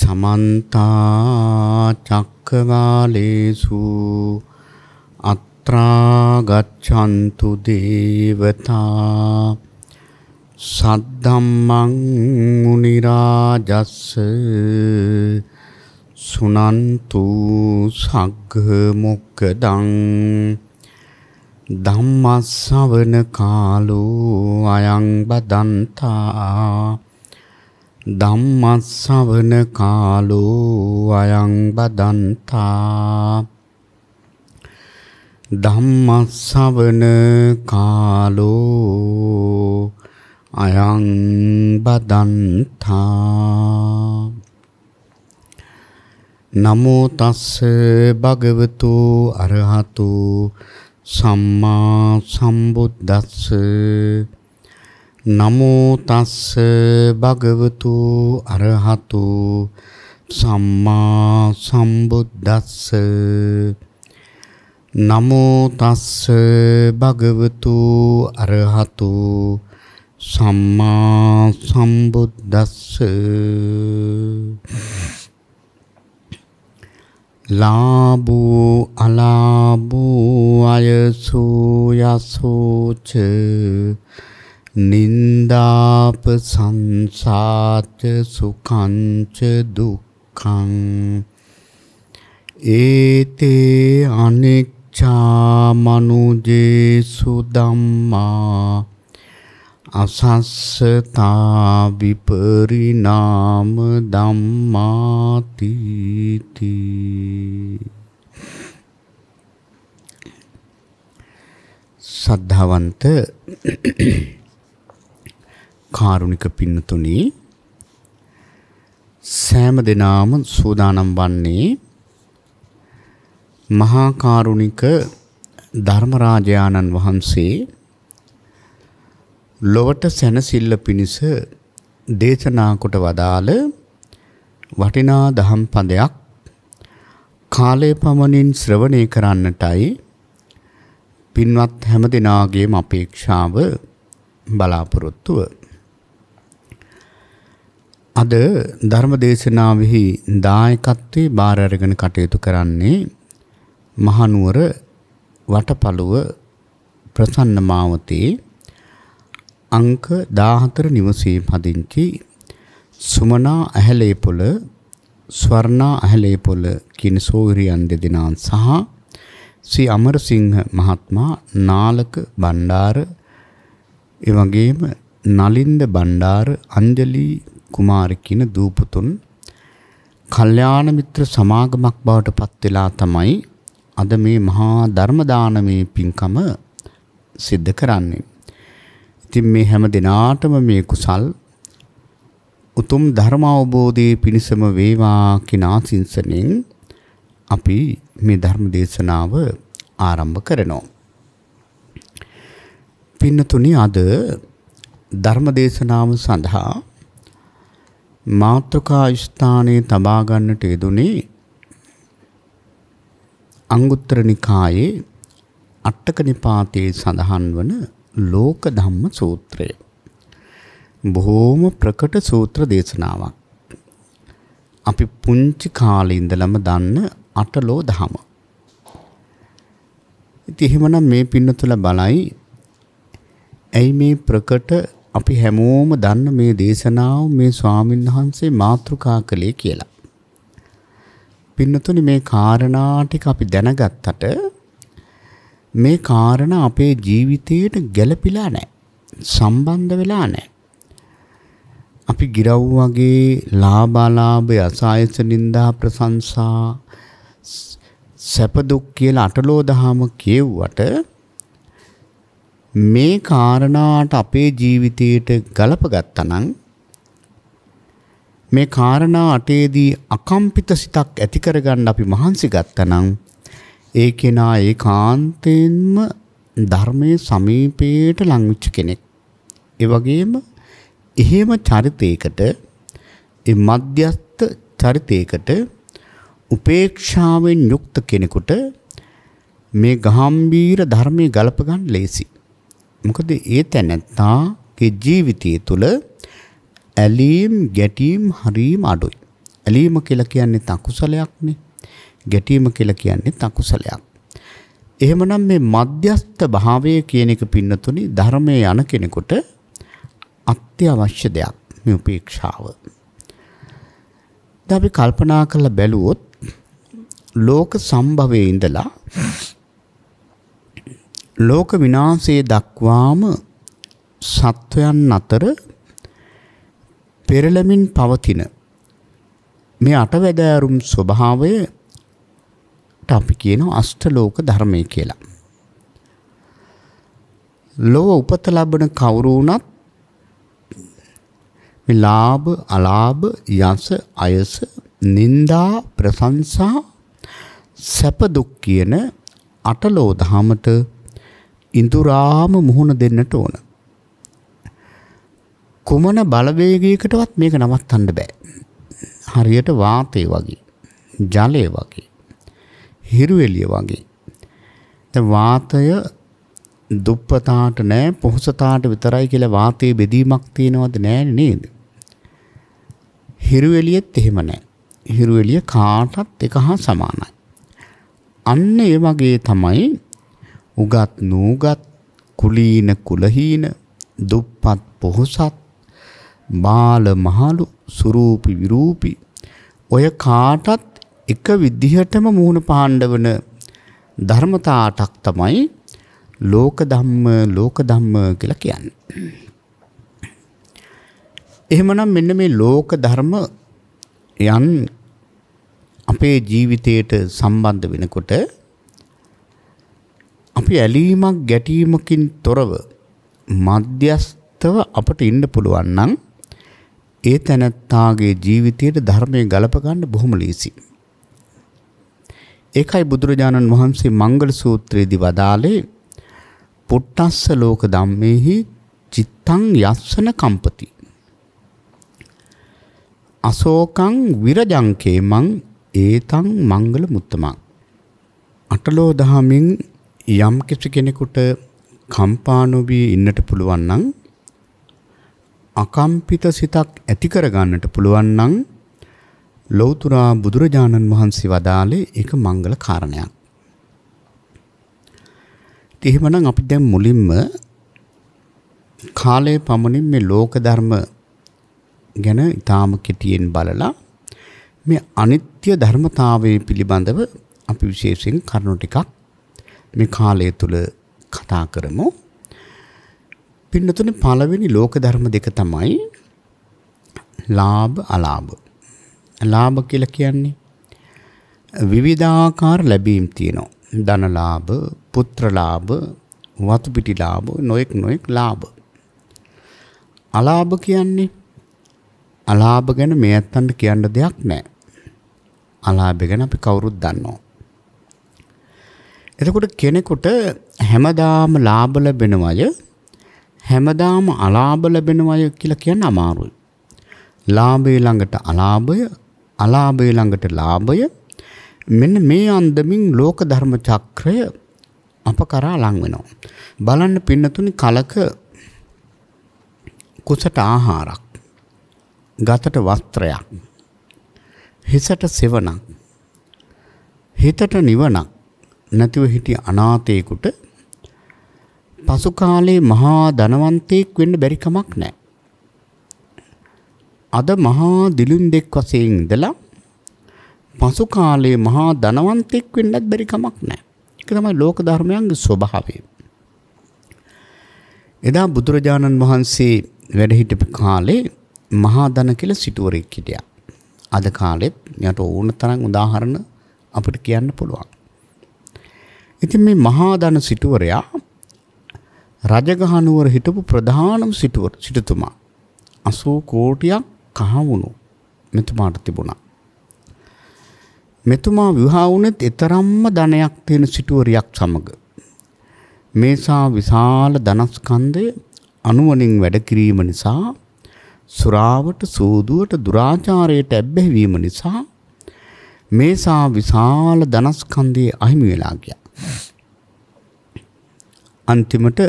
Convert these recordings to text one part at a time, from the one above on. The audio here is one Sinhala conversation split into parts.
समन्ता चक्रवालेषु अत्रा गच्छन्तु देवता सद्धम्मं मुनिराजस्स सुनन्तु सग्गमुक्कदं धम्मස්සවන කාලෝ අයං බදන්තා ධම්මස්සවන කාලෝ අයං බදන්තා ධම්මස්සවන කාලෝ අයං බදන්තා නමෝ තස්ස භගවතු අරහතු සම්මා සම්බුද්දස්ස නමෝ තස්ස භගවතු අරහතු සම්මා සම්බුද්දස්ස නමෝ තස්ස භගවතු අරහතු සම්මා සම්බුද්දස්ස ලාභෝ අලාභෝ අයසෝ යසෝච නින්දාප සංසාච සුඛංච දුක්ඛං ඒතේ අනිච්චා මනුජේසු ධම්මා අසස්සතා විපරිණාම ධම්මාති සද්ධාවන්ත කාරුණික පින්නතුනි සෑම දිනම සූදානම් වන්නේ මහා කාරුණික ධර්මරාජානන් වහන්සේ ලොවට සැනසෙල්ල පිණිස දේශනා කොට වදාළ වටිනා දහම් පදයක් කාලය පමණින් ශ්‍රවණය කරන්නටයි පින්වත් හැම දිනාගේම අපේක්ෂාව බලාපොරොත්තුව. අද ධර්ම දේශනාවෙහි දායකත්වයේ බාර අරගෙන කටයුතු කරන්නේ මහනුවර වටපළුව ප්‍රසන්න මාවතේ අංක 14 නිවසේ පදිංචි සුමනා ඇහැලේපොළ ස්වර්ණා ඇහැලේපොළ කියන සෝවිරියන් දෙදෙනා සහ ශ්‍රී අමරසිංහ මහත්මයා නාලක බණ්ඩාර එවැගේම නලින්ද බණ්ඩාර අංජලි කුමාරි කියන දූපුතුන් කල්යාණ මිත්‍ර සමාගමක් බවට පත් වෙලා තමයි අද මේ මහා ධර්ම දානමේ පින්කම සිද්ධ කරන්නේ. ඉතින් මේ හැම දිනාටම මේ කුසල් උතුම් ධර්ම අවබෝධයේ පිණසම වේවා කියන ආශිංසනෙන් අපි මේ ධර්ම දේශනාව ආරම්භ කරනවා. පින්නතුනි අද ධර්ම දේශනාව සඳහා මාතෘකා ස්ථානයේ තබා ගන්නට යෙදුනේ අංගුත්තර නිකායේ අට්ඨක නිපාතයේ සඳහන් වන ලෝක ධම්ම සූත්‍රය. බොහෝම ප්‍රකට සූත්‍ර දේශනාවක්. අපි පුංචි කාලේ ඉඳලම දන්න අටලෝ දහම. ඉතින් එහෙමනම් මේ පින්නතුල බලයි ඇයි මේ ප්‍රකට අපි හැමෝම දන්න මේ දේශනාව මේ ස්වාමීන් වහන්සේ මාතෘකා කළේ කියලා. පින්නතුනි මේ කාරණා ටික අපි දැනගත්තට මේ කාරණා අපේ ජීවිතයට ගැළපිලා නැහැ. සම්බන්ධ වෙලා නැහැ. අපි ගිරව් වගේ ලාභාලාභ අසායස නින්දා ප්‍රශංසා සැප දුක් කියලා අටලෝ දහම කියුවට මේ කාරණාට අපේ ජීවිතයට ගලපගත්තා නම් මේ කාරණා අටේදී අකම්පිත සිතක් ඇති කරගන්න අපි මහන්සි ගත්තා නම් ඒ කෙනා ඒකාන්තයෙන්ම ධර්මයේ සමීපයට ලං වෙච්ච කෙනෙක්. ඒ වගේම එහෙම චරිතයකට ඒ මධ්‍යස්ථ චරිතයකට උපේක්ෂාවෙන් යුක්ත කෙනෙකුට මේ ගාම්භීර ධර්මයේ ගලප ගන්න ලේසි. මොකද ඒ තැනත්තාගේ ජීවිතය තුළ ඇලීම් ගැටීම් හරීම අඩුයි. ඇලීම කියලා කියන්නේ අකුසලයක්නේ. ගැටීම කියලා කියන්නේ අකුසලයක්. එහෙමනම් මේ මධ්‍යස්ථ භාවය කියන එක පින්නතුනි ධර්මයේ යන කෙනෙකුට අත්‍යවශ්‍ය දෙයක් මේ උපේක්ෂාව. දැන් අපි කල්පනා කරලා බැලුවොත් ලෝක සම්භවයේ ඉඳලා ලෝක විනාශයේ දක්වාම සත්වයන් අතර පෙරළමින් පවතින මේ අටවැදෑරුම් ස්වභාවයට අපි කියනවා අෂ්ටලෝක ධර්මය කියලා. ලෝක උපත ලබන කවුරු වුණත් මේ ලාභ අලාභ යස අයස නිന്ദා ප්‍රශංසා සැප දුක් කියන අටලෝ ධමයට ඉඳුරාම මුහුණ දෙන්නට ඕන. කුමන බලවේගයකටවත් මේක නවත්තන්න බෑ. හරියට වාතය වගේ, ජලය වගේ, හිරු එළිය වගේ. දැන් වාතය දුප්පතාට නෑ පොහොසතාට විතරයි කියලා වාතයේ බෙදීමක් තියනවද? නෑ නේද? හිරු එළියෙත් එහෙම නෑ. හිරු එළිය කාටත් එක හා සමානයි. අන්න ඒ වගේ තමයි උගත් නූගත්, කුලීන කුලහීන, දුප්පත් පොහොසත්, බාල මහලු, සුරූපි විරූපි ඔය කාටත් එක විදිහටම මුහුණ පාණ්ඩ වන ධර්මතාටක් තමයි ලෝක ධම්ම කියලා කියන්නේ. එහෙමනම් මෙන්න මේ ලෝක ධර්ම යන් අපේ ජීවිතයට සම්බන්ධ වෙනකොට අපි ඇලීමක් ගැටීමකින් තොරව මධ්‍යස්තව අපට ඉන්න පුළුවන් නම් ඒ තැනත්තාගේ ජීවිතයට ධර්මයේ ගලප ගන්න බොහොම ලේසි. ඒකයි බුදුරජාණන් වහන්සේ මංගල සූත්‍රයේදී වදාළේ පුට්ටස්ස ලෝක ධම්මේහි චිත්තං යස්සන කම්පති. අශෝකං විරජං කේමං ඒතං මංගල මුත්තමං. අටලෝ දහමින් යම් කිසි කෙනෙකුට කම්පා නොවී ඉන්නට පුළුවන් නම් අකම්පිත සිතක් ඇති කර ගන්නට පුළුවන් නම් ලෞතුරා බුදුරජාණන් වහන්සේ වදාළේ ඒක මංගල කාරණයක්. එහෙමනම් අපි දැන් මුලින්ම කාලයේ පමණින් මේ ලෝක ධර්ම ගැන ඊටාම කෙටියෙන් බලලා මේ අනිත්‍ය ධර්මතාවයේ පිළිබඳව අපි විශේෂයෙන් කරුණු ටිකක් මේ කාලය තුල කතා කරමු. පින්නතුනේ පළවෙනි ලෝක ධර්ම දෙක තමයි ලාභ අලාභ. ලාභ කියලා කියන්නේ විවිධාකාර ලැබීම් තියෙනවා. ධන ලාභ, පුත්‍ර ලාභ, වතු පිටි ලාභ, නොඑක් ලාභ. අලාභ කියන්නේ අලාභ ගැන මේ අත්තන්ට කියන්න දෙයක් නැහැ. අලාභ ගැන අපි කවුරුත් දන්නවා. එතකොට කෙනෙකුට හැමදාම ලාභ ලැබෙනවය, හැමදාම අලාභ ලැබෙනවය කියලා කියන්න අමාරුයි. ලාභය ළඟට අලාභය, අලාභය ළඟට ලාභය, මෙන්න මේ අන්දමින් ලෝක ධර්ම චක්‍රය අප කරා ලං වෙනවා. බලන්න පින්නතුනි, කලක කුසට ආහාරක්, ගතට වස්ත්‍රයක්, හිසට සෙවණක්, හිතට නිවනක් නැතිව හිටිය අනාථයෙකුට පසු කාලේ මහා ධනවන්තයෙක් වෙන්න බැරි කමක් නැහැ. අද මහා දිලින්දෙක් වශයෙන් ඉඳලා පසු කාලේ මහා ධනවන්තයෙක් වෙන්නත් බැරි කමක් නැහැ. ඒක තමයි ලෝක ධර්මයන්ගේ ස්වභාවය. එදා බුදුරජාණන් වහන්සේ වැඩ හිටපු කාලේ මහා ධන කියලා සිටුවරෙක් හිටියා. අද කාලෙත් යට ඕන තරම් උදාහරණ අපිට කියන්න පුළුවන්. ඉතින් මේ මහා ධන සිටුවරයා රජගහ නුවර හිටපු ප්‍රධානම සිටුතුමා 80 කෝටියක් කහවණු මෙතුමාට තිබුණා. මෙතුමා විවාහ වුණෙත් ඊතරම්ම ධනයක් තියෙන සිටුවරියක් සමග. මේසා විශාල ධනස්කන්ධය අනුවණින් වැඩ කිරීම නිසා සුරාවට සූදුවට දුරාචාරයට ඇබ්බැහි වීම නිසා මේසා විශාල ධනස්කන්ධයේ අහිමි වෙලා ගියා. අන්තිමට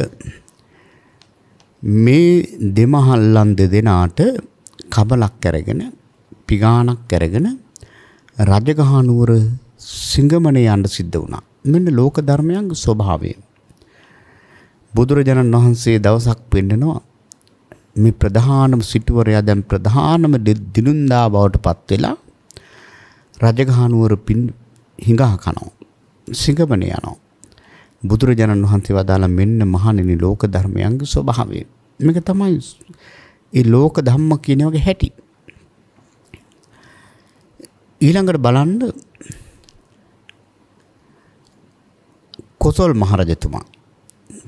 මේ දෙමහල්ලන් දෙදෙනාට කබලක් අරගෙන පිගානක් අරගෙන රජගහ නුවර සිංගමනේ යන්න සිද්ධ වුණා. මෙන්න ලෝක ධර්මයන්ගේ ස්වභාවය. බුදුරජාණන් වහන්සේ දවසක් පෙන්නනවා මේ ප්‍රධානම සිටුවරයා දැන් ප්‍රධානම දිනුන්දා බවට පත් වෙලා රජගහ නුවර හිඟා කනවා. සිංගමනේ යනවා. බුදුරජාණන් වහන්සේ වදාළ මෙන්න මහණෙනි ලෝක ධර්මයන්ගේ ස්වභාවය. මේක තමයි ඒ ලෝක ධම්ම කියන වගේ හැටි. ඊළඟට බලන්න කොසල් මහරජතුමා.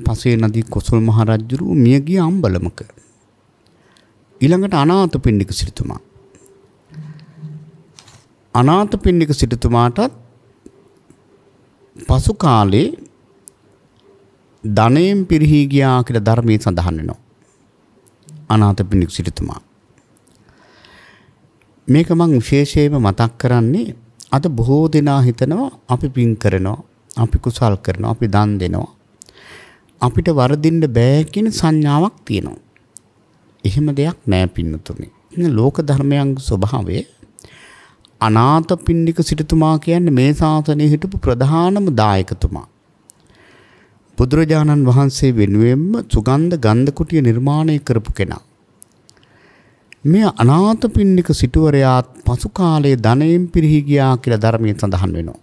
පසේ නදී කොසල් මහරජුරු මිය ගිය අම්බලමක. ඊළඟට අනාථපිණ්ඩික සිටුතුමා. අනාථපිණ්ඩික සිටුතුමාටත් පසු කාලේ ධනයෙන් පිරිහී ගියා කියලා ධර්මයේ සඳහන් වෙනවා. අනාථපිණ්ඩික සිටුතුමා. මේක මම විශේෂයෙන්ම මතක් කරන්නේ අද බොහෝ දෙනා හිතනවා අපි පින් කරනවා, අපි කුසල් කරනවා, අපි දන් දෙනවා. අපිට වරදින්න බෑ කියන සංඥාවක් තියෙනවා. එහෙම දෙයක් නෑ පින්නතුනි. ලෝක ධර්මයන්ගේ ස්වභාවය අනාථපිණ්ඩික සිටුතුමා කියන්නේ මේ ශාසනයේ හිටපු ප්‍රධානම දායකතුමා. බුදුරජාණන් වහන්සේ වෙනුවෙන්ම සුගන්ධ ගන්ධ කුටිය නිර්මාණය කරපු කෙනා. මේ අනාථපිණ්ඩික සිටුවරයාත් පසු කාලයේ ධනයෙන් පිරිහී ගියා කියලා ධර්මයේ සඳහන් වෙනවා.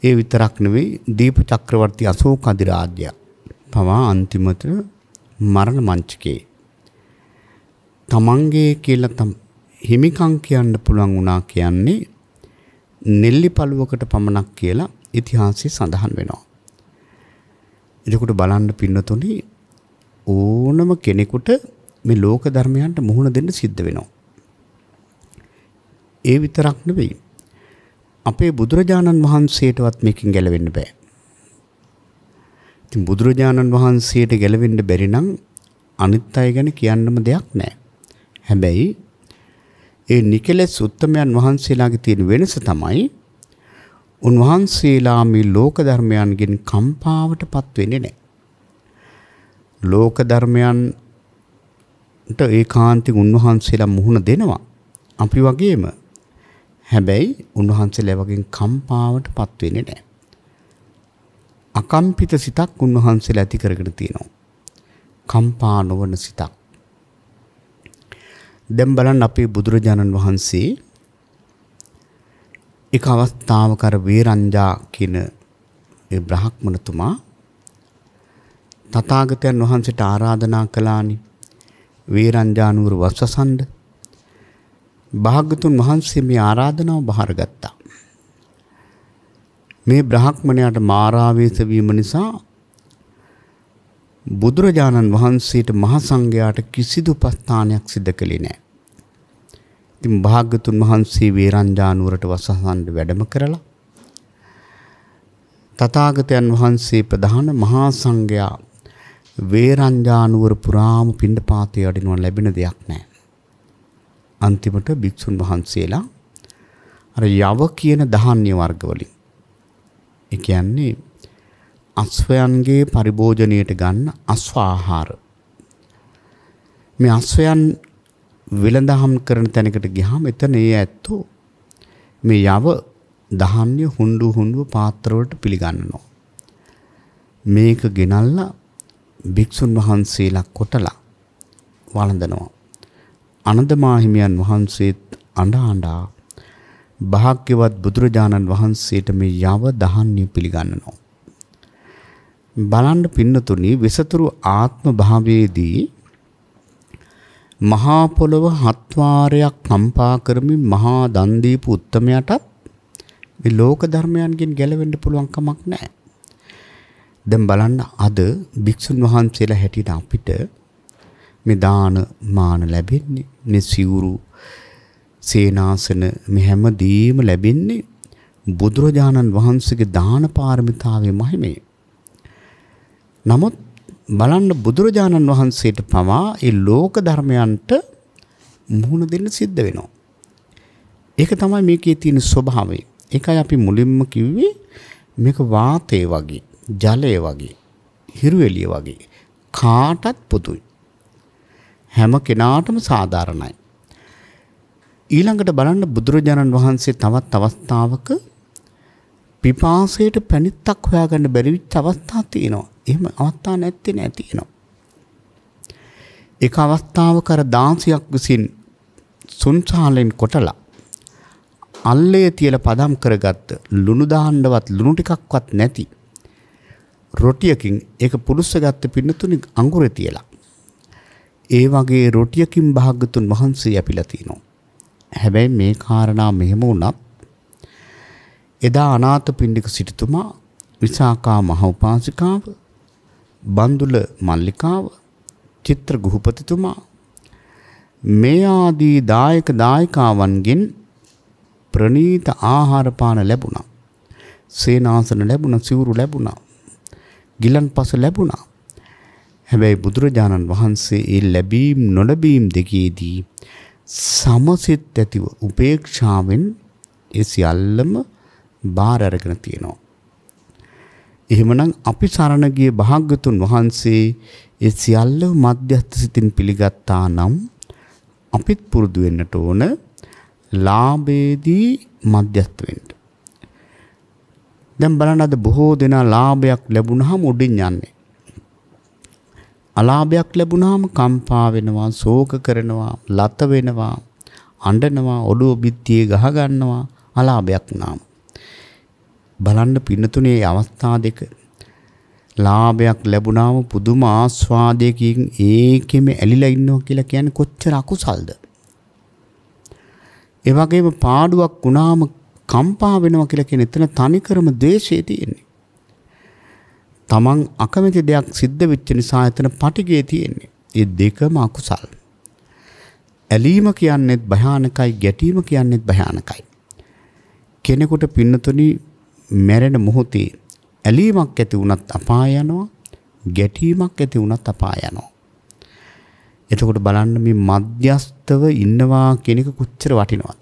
ඒ විතරක් නෙවෙයි දීප චක්‍රවර්ති අශෝක අධිරාජ්‍ය පවා අන්තිමට මරණ මංචකේ තමන්ගේ කියලා හිමිකම් කියන්න පුළුවන් වුණා කියන්නේ නෙල්ලි පළුවකට පමණක් කියලා ඉතිහාසයේ සඳහන් වෙනවා. එතකොට බලන්න පින්නතුනි ඕනම කෙනෙකුට මේ ලෝක ධර්මයන්ට මුහුණ දෙන්න සිද්ධ වෙනවා. ඒ විතරක් නෙවෙයි අපේ බුදුරජාණන් වහන්සේටවත් මේකෙන් ගැලවෙන්න බෑ. ඉතින් බුදුරජාණන් වහන්සේට ගැලවෙන්න බැරි නම් අනිත් අය ගැන කියන්නම දෙයක් නැහැ. හැබැයි ඒ නිකලස් උත්තමයන් වහන්සේලාගේ තියෙන වෙනස තමයි උන්වහන්සේලා මේ ලෝක ධර්මයන්ගෙන් කම්පාවටපත් වෙන්නේ නැහැ. ලෝක ධර්මයන්ට ඒකාන්තික උන්වහන්සේලා මුහුණ දෙනවා. අපි වගේම. හැබැයි උන්වහන්සේලා වගේ කම්පාවටපත් වෙන්නේ නැහැ. අකම්පිත සිතක් උන්වහන්සේලා ඇති කරගෙන තියෙනවා. කම්පා නොවන සිතක්. දැන් බලන්න අපේ බුදුරජාණන් වහන්සේ එක අවස්ථාවක අර වේරංජා කියන ඒ බ්‍රාහ්මණතුමා තථාගතයන් වහන්සේට ආරාධනා කළානි වේරංජා නුවර වස්සසඬ. භාග්‍යතුන් වහන්සේ මේ ආරාධනාව බහරගත්තා. මේ බ්‍රාහ්මණයාට මාරාවේශ වීම නිසා බුදුරජාණන් වහන්සේට මහ සංඝයාට කිසිදු උපස්ථානයක් සිදු කළේ නැහැ. ඉතින් භාග්‍යතුන් වහන්සේ වේරංජා නුවරට වස්සසඬ වැඩම කරලා තථාගතයන් වහන්සේ ප්‍රධාන මහා සංඝයා වේරංජා නුවර පුරාම පිණ්ඩපාතේ වඩිනවා ලැබෙන දෙයක් නැහැ. අන්තිමට භික්ෂුන් වහන්සේලා අර යව කියන ධාන්‍ය වර්ග වලින් ඒ කියන්නේ අස්වැයන්ගේ පරිභෝජනයට ගන්න අස්ව ආහාර. මේ අස්වැයන් විලඳහම් කරන තැනකට ගියාම එතන ඒ ඇත්තෝ මේ යව ධාන්‍ය හුඬු පාත්‍ර වලට පිළිගන්නවා. මේක ගෙනල්ලා භික්ෂුන් වහන්සේලා කොටලා වළඳනවා. අනන්දමා හිමියන් වහන්සේත් අඬා භාග්‍යවත් බුදුරජාණන් වහන්සේට මේ යව ධාන්‍ය පිළිගන්නවා. බලන්න පින්නතුනි විසතුරු ආත්ම භාවයේදී මහා පොළව හත් වාරයක් කම්පා කරමින් මහා දන් දීපු උත්තමයාටත් මේ ලෝක ධර්මයන්ගෙන් ගැලවෙන්න පුළුවන් කමක් නැහැ. දැන් බලන්න අද භික්ෂුන් වහන්සේලා හැටියට අපිට මේ දාන මාන ලැබෙන්නේ, මේ සිවුරු, සේනාසන, මේ හැමදේම ලැබෙන්නේ බුදුරජාණන් වහන්සේගේ දාන පාරමිතාවේ මහිමේ. නමුත් බලන්න බුදුරජාණන් වහන්සේට පවා ඒ ලෝක ධර්මයන්ට මුහුණ දෙන්න සිද්ධ වෙනවා. ඒක තමයි මේකේ තියෙන ස්වභාවය. ඒකයි අපි මුලින්ම කිව්වේ මේක වාතය වගේ, ජලය වගේ, හිරු එළිය වගේ කාටත් පොදුයි. හැම කෙනාටම සාධාරණයි. ඊළඟට බලන්න බුදුරජාණන් වහන්සේ තවත් අවස්ථාවක පිපාසයට පැණිත්තක් හොයාගන්න බැරි වෙච්ච අවස්ථා තියෙනවා. එහෙම අවස්ථා නැත්තේ නෑ තියෙනවා. එක අවස්ථාවක අර 16ක් විසින් සුන්සාලෙන් කොටලා අල්ලේ තියලා පදම් කරගත්ත ලුණු දාන්නවත් ලුණු ටිකක්වත් නැති රොටියකින් ඒක පුරුස්සගත්ත පින්නතුනි අඟුරේ තියලා. ඒ වගේ රොටියකින් භාග්‍යතුන් වහන්සේ අපිලා තිනවා. හැබැයි මේ කාරණා මෙහෙම වුණත් එදා අනාථපිණ්ඩික සිටුතුමා, විසාකා මහ උපාසිකාව, බන්දුල මල්ලිකාව, චිත්‍ර ගෘහපතිතුමා මේ ආදී දායක දායිකාවන්ගෙන් ප්‍රණීත ආහාර පාන ලැබුණා. සේනාසන ලැබුණා, සිවුරු ලැබුණා, ගිලන්පස ලැබුණා. හැබැයි බුදුරජාණන් වහන්සේ ඒ ලැබීම් නොලැබීම් දෙකේදී සමසිත ඇතිව උපේක්ෂාවෙන් ඒ සියල්ලම බාර අරගෙන තියෙනවා. එහෙමනම් අපි සරණ ගිය භාග්‍යතුන් වහන්සේ ඒ සියල්ල මධ්‍යස්ථ සිතින් පිළිගත්තා නම් අපිත් පුරුදු වෙන්නට ඕන ලාභයේදී මධ්‍යස්ථ වෙන්න. දැන් බලන්න අද බොහෝ දෙනා ලාභයක් ලැබුණාම උඩින් යන්නේ. අලාභයක් ලැබුණාම කම්පා වෙනවා, ශෝක කරනවා, ලත වෙනවා, අඬනවා, ඔළුව බිත්තියේ ගහ ගන්නවා අලාභයක් වුණාම. බලන්න පින්නතුනේ මේ අවස්ථා දෙක. ලාභයක් ලැබුණාම පුදුම ආස්වාදයකින් ඒකෙම ඇලිලා ඉන්නවා කියලා කියන්නේ කොච්චර අකුසල්ද? ඒ වගේම පාඩුවක් වුණාම කම්පා වෙනවා කියලා කියන එතන තනිකරම ද්වේෂය තියෙන්නේ. තමන් අකමැති දෙයක් සිද්ධ වෙච්ච නිසා එතන පටිගය තියෙන්නේ. මේ දෙකම අකුසල්. ඇලීම කියන්නේත් භයානකයි, ගැටීම කියන්නේත් භයානකයි. කෙනෙකුට පින්නතුනි මැරෙන මොහොතේ ඇලීමක් ඇති වුණත් අපාය යනවා, ගැටීමක් ඇති වුණත් අපාය යනවා. එතකොට බලන්න මේ මධ්‍යස්තව ඉන්නවා කියන එක කොච්චර වටිනවද?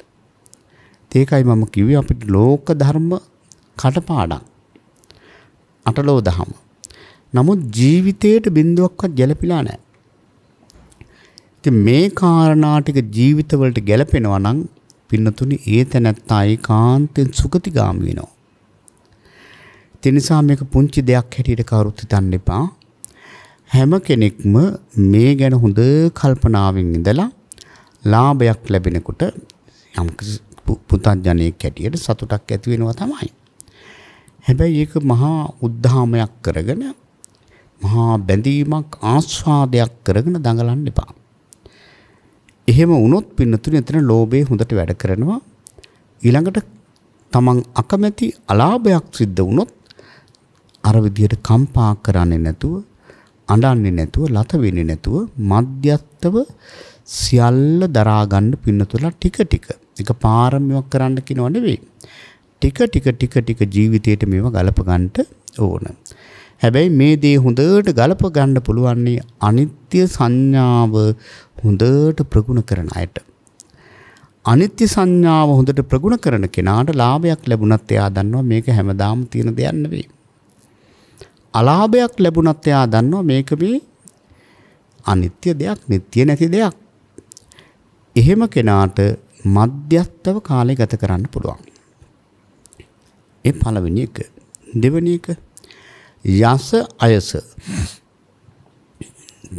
ඒකයි මම කිව්වේ අපිට ලෝක ධර්ම කටපාඩම්. අටලෝ දහම. නමුත් ජීවිතයට බිඳුවක්වත් ගැලපිලා නැහැ. ඉතින් මේ කාරණා ටික ජීවිතවලට ගැලපෙනවා නම් පින්නතුනි ඒ තැනත්තා ඒකාන්තෙන් සුගතිගාමී වෙනවා. ඒ නිසා මේක පුංචි දෙයක් හැටියට කවුරුත් හිතන්න එපා. හැම කෙනෙක්ම මේ ගැන හොඳ කල්පනාවෙන් ඉඳලා ලාභයක් ලැබෙනකොට යම් පුතඥයෙක් හැටියට සතුටක් ඇති වෙනවා තමයි. හැබැයි ඒක මහා උද්ධාමයක් කරගෙන, මහා බැඳීමක්, ආස්වාදයක් කරගෙන දඟලන්න එපා. එහෙම වුණොත් පින්නතුනේ එතන ලෝභය හොඳට වැඩ කරනවා. ඊළඟට තමන් අකමැති අලාභයක් සිද්ධ වුණොත් අර විදියට කම්පා කරන්නේ නැතුව, අඬන්නේ නැතුව, ලත වෙන්නේ නැතුව මධ්‍යස්තව සියල්ල දරා ගන්න පින්නතුලා ටික ටික. ඒක පාරමියක් කරන්න කියනව නෙවෙයි. ටික ටික ජීවිතේට මේව ගලප ගන්නට ඕන. හැබැයි මේ දේ හොඳට ගලප ගන්න පුළුවන් අනිත්‍ය සංඥාව හොඳට ප්‍රගුණ කරන අයට. අනිත්‍ය සංඥාව හොඳට ප්‍රගුණ කරන කෙනාට ලාභයක් ලැබුණත් එයා දන්නවා මේක හැමදාම තියෙන දෙයක් නෙවෙයි. අලාභයක් ලැබුණත් එයා දන්නවා මේක මේ අනිත්‍ය දෙයක්, නිට්ටය නැති දෙයක්. එහෙම කෙනාට මධ්‍යස්තව කාලය ගත කරන්න පුළුවන්. ඒ පළවෙනි එක. දෙවෙනි එක යස අයස,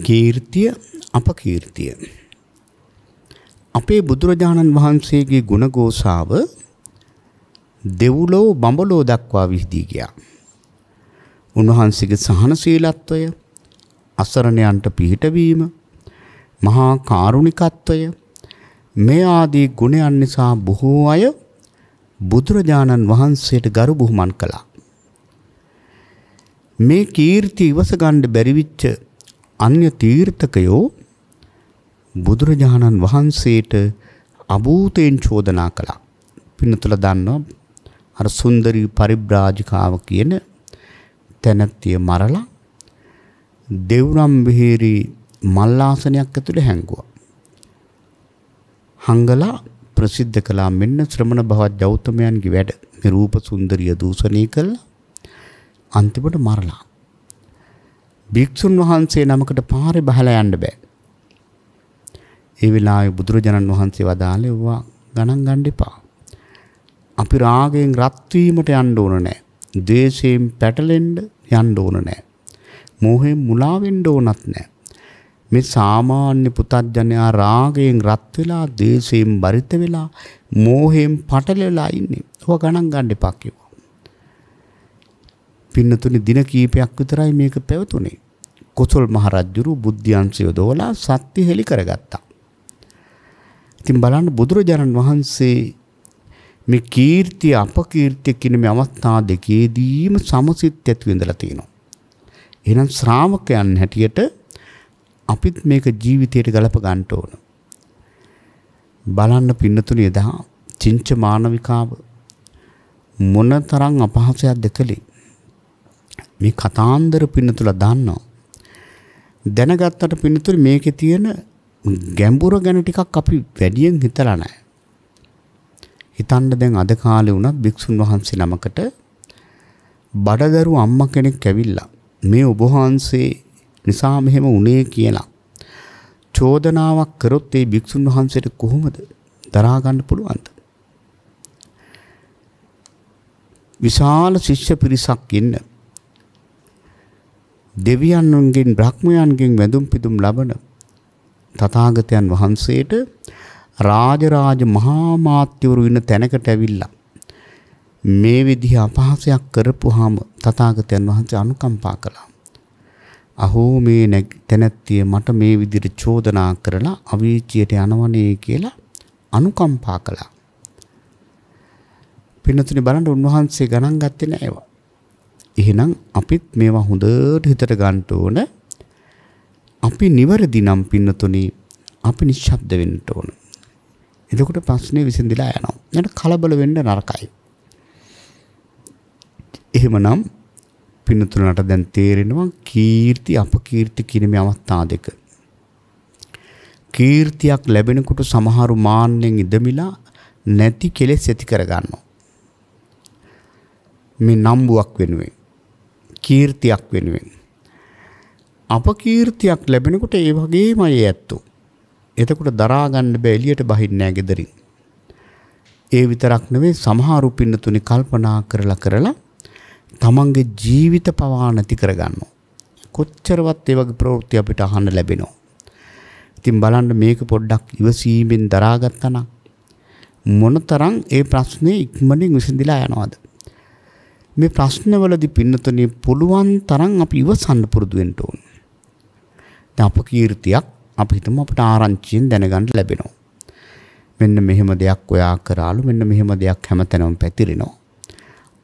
කීර්තිය අපකීර්තිය. අපේ බුදුරජාණන් වහන්සේගේ ගුණഘോഷාව දෙව්ලොව බඹලොව දක්වා විහිදී ගියා. උන්වහන්සේගේ සහනශීලත්වය, අසරණයන්ට පිහිටවීම, මහා කාරුණිකත්වය මේ ආදී ගුණයන් නිසා බොහෝ අය බුදුරජාණන් වහන්සේට ගරු බුහුමන් කළා. මේ කීර්ති ඉවස ගන්න බැරි විච්ච අන්‍ය තීර්ථකයෝ බුදුරජාණන් වහන්සේට අභූතයෙන් චෝදනා කළා. පින්නතුල දන්නවා අර සුන්දරී පරිබ්‍රාජිකාව කියන තැනැත්තිය මරලා දෙව්රම් විහාරී මල්ලාසනයක් ඇතුලේ හැංගුවා. හංගලා ප්‍රසිද්ධ කළා මෙන්න ශ්‍රමණ භවත් ගෞතමයන්ගේ වැඩ. මේ රූප සුන්දරිය දූෂණය කළා. අන්තිමට මරලා. භික්ෂුන් වහන්සේ නමකට පාරේ බහලා යන්න බෑ. ඒ වෙලාවේ බුදුරජාණන් වහන්සේ වදාළේ ඔවා ගණන් ගන්න එපා. අපි රාගයෙන් රත් වීමට යන්න ඕන නෑ. ද්වේෂයෙන් පැටලෙන්න යන්න ඕන නෑ. මෝහයෙන් මුලා වෙන්න ඕනත් නෑ. මේ සාමාන්‍ය පුතත්ජනයා රාගයෙන් රත් වෙලා, ද්වේෂයෙන් බරිත වෙලා, මෝහයෙන් පටලෙලා ඉන්නේ. ඔවා ගණන් ගන්න එපා කිව්වා. පින්නතුනි දින කීපයක් විතරයි මේක පැවතුනේ. කොසල් මහ රජුරු බුද්ධ්‍යංශය දෝලා සත්‍ය හෙලි කරගත්තා. ඉතින් බලන්න බුදුරජාණන් වහන්සේ මේ කීර්තිය අපකීර්තිය කියන මේ අවස්ථා දෙකේදීම සමසිත ඇති වෙඳලා තියෙනවා. එහෙනම් ශ්‍රාවකයන් හැටියට අපිත් මේක ජීවිතයට ගලප ගන්න ඕන. බලන්න පින්නතුනි එදා චින්ච මානවිකාව මොනතරම් අපහාසයක්ද කළේ. මේ කතාන්දර පින්නතුල දන්නවා. දැනගත්තට පින්නතුනි මේකේ තියෙන ගැඹුර ගැන ටිකක් අපි වැඩියෙන් හිතලා නැහැ. හිතන්න දැන් අද කාලේ වුණත් භික්ෂුන් වහන්සේ නමකට බඩදරු අම්මා කෙනෙක් ඇවිල්ලා මේ ඔබ වහන්සේ නිසා මෙහෙම වුණේ කියලා චෝදනාවක් කරොත් ඒ භික්ෂුන් වහන්සේට කොහොමද දරා ගන්න පුළුවන්ද? විශාල ශිෂ්‍ය පිරිසක් ඉන්න දෙවියන්ගෙන් බ්‍රහ්මයන්ගෙන් වැඳුම් පිදුම් ලබන තථාගතයන් වහන්සේට රාජරාජ මහා මාත්‍යවරු ඉන්න තැනකට ඇවිල්ලා මේ විදිහ අපහාසයක් කරපුවාම තථාගතයන් වහන්සේ අනුකම්පා කළා. අහෝ මේ තැනැත්තිය මට මේ විදිහට චෝදනා කරලා අවීචියට යනවනේ කියලා අනුකම්පා කළා. පින්නතුනි බලන්න උන්වහන්සේ ගණන් ගත්තේ නෑ ඒවා. එහෙනම් අපිත් මේවා හොඳට හිතට ගන්න ඕන. අපි නිවැරදි නම් පින්නතුනි අපි නිශ්ශබ්ද වෙන්න ඕන. එතකොට ප්‍රශ්නේ විසඳිලා යනවා. නේද? කලබල වෙන්න නරකයි. එහෙමනම් පින්නතුලට දැන් තේරෙනවා කීර්ති අපකීර්ති කියන මේ අවස්ථා දෙක. කීර්තියක් ලැබෙනකොට සමහරු මාන්නෙන් ඉදමිලා නැති කෙලෙස් ඇති කරගන්නවා. මේ නම්බුවක් වෙනුවෙන් කීර්තියක් වෙනුවෙන් අපකීර්තියක් ලැබෙනකොට ඒ වගේමයි ඇත්තෝ. එතකොට දරා ගන්න බෑ එළියට බහින්නේ නැහැ ගෙදරින්. ඒ විතරක් නෙවෙයි සමහරු පින්නතුනි කල්පනා කරලා තමන්ගේ ජීවිත පවා නැති කරගන්නවා. කොච්චරවත් ඒ වගේ ප්‍රවෘත්ති අපිට අහන්න ලැබෙනවා. ඉතින් බලන්න මේක පොඩ්ඩක් ඉවසීමෙන් දරාගත්තා නම් මොනතරම් ඒ ප්‍රශ්නේ ඉක්මනින් විසඳිලා යනවද? මේ ප්‍රශ්නවලදී පින්නතුනි පුළුවන් තරම් අපි ඉවසන්න පුරුදු වෙන්න ඕන. දැන් අපකීර්තියක් අපි හිතමු අපිට ආරංචියෙන් දැනගන්න ලැබෙනවා. මෙන්න මෙහෙම දෙයක් ඔයා කරාලු, මෙන්න මෙහෙම දෙයක් හැමතැනම පැතිරෙනවා.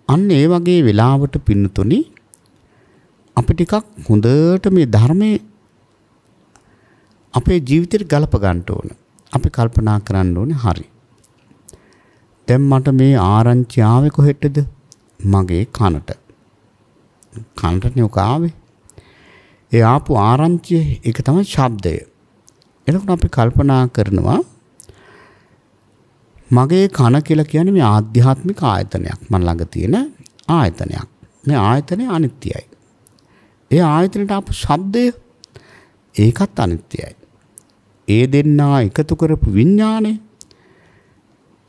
අන්න ඒ වගේ වෙලාවට පින්නතුනි අපි ටිකක් හොඳට මේ ධර්මයේ අපේ ජීවිතේට ගලප ගන්න ඕන. අපි කල්පනා කරන්න ඕනේ හරි. දැන් මට මේ ආරංචි ආවේ කොහෙටද? මගේ කනට. කනටනේ ඔක ආවේ. ඒ ආපු ආරංචිය ඒක තමයි ශබ්දය. එතකොට අපි කල්පනා කරනවා මගේ කන කියලා කියන්නේ මේ ආධ්‍යාත්මික ආයතනයක්. මන් ළඟ තියෙන ආයතනයක්. මේ ආයතනය අනිත්‍යයි. ඒ ආයතනයට ආපු ශබ්දය ඒකත් අනිත්‍යයි. ඒ දෙන්නා එකතු කරපු විඥානය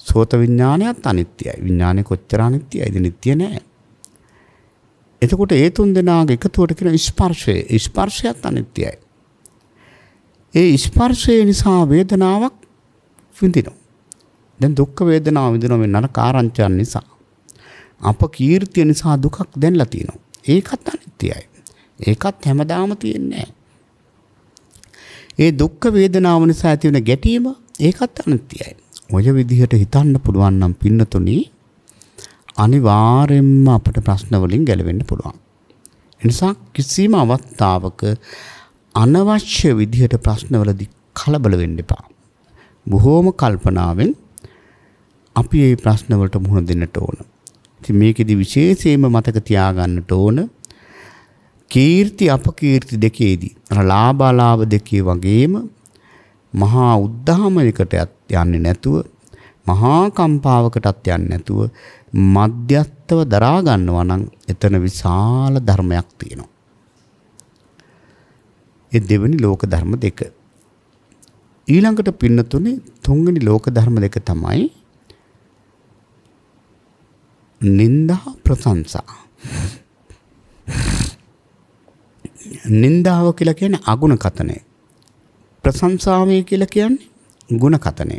සෝත විඥානයත් අනිත්‍යයි. විඥානය කොච්චර අනිත්‍යයිද? නිට්ටය නෑ. එතකොට ඒ තුන් දෙනාගේ එකතුවට කියන ස්පර්ශය. ස්පර්ශයත් අනිත්‍යයි. ඒ ස්පර්ශය නිසා වේදනාවක් විඳිනවා. දැන් දුක් වේදනාව විඳිනවා මේ නරක ආරංචයන් නිසා. අපකීර්තිය නිසා දුකක් දැනලා තියෙනවා. ඒකත් අනිත්‍යයි. ඒකත් හැමදාම තියෙන්නේ නෑ. ඒ දුක් වේදනාව නිසා ඇති වෙන ගැටීම ඒකත් අනිත්‍යයි. ඔය විදිහට හිතන්න පුළුවන් නම් පින්නතුනි අනිවාර්යෙන්ම අපට ප්‍රශ්න වලින් ගැලවෙන්න පුළුවන්. එනිසා කිසිම අවස්ථාවක අනවශ්‍ය විදිහට ප්‍රශ්නවලදී කලබල වෙන්න එපා. බොහෝම කල්පනාවෙන් අපි මේ ප්‍රශ්නවලට මුහුණ දෙන්නට ඕන. ඉතින් මේකෙදි විශේෂයෙන්ම මතක තියාගන්නට ඕන කීර්ති අපකීර්ති දෙකේදී ලාභ අලාභ දෙකේ වගේම මහා උද්ධාමයකට යන්නේ නැතුව මහා කම්පාවකටත් යන්නේ නැතුව මධ්‍යස්තව දරා ගන්නවා නම් එතන විශාල ධර්මයක් තියෙනවා. ඒ දෙවෙනි ලෝක ධර්ම දෙක. ඊළඟට පින්නතුනේ තුන්වෙනි ලෝක ධර්ම දෙක තමයි නින්දා ප්‍රශංසා. නින්දාව කියලා කියන්නේ අගුණ කතනය. ප්‍රශංසාවේ කියලා කියන්නේ ගුණ කතනය.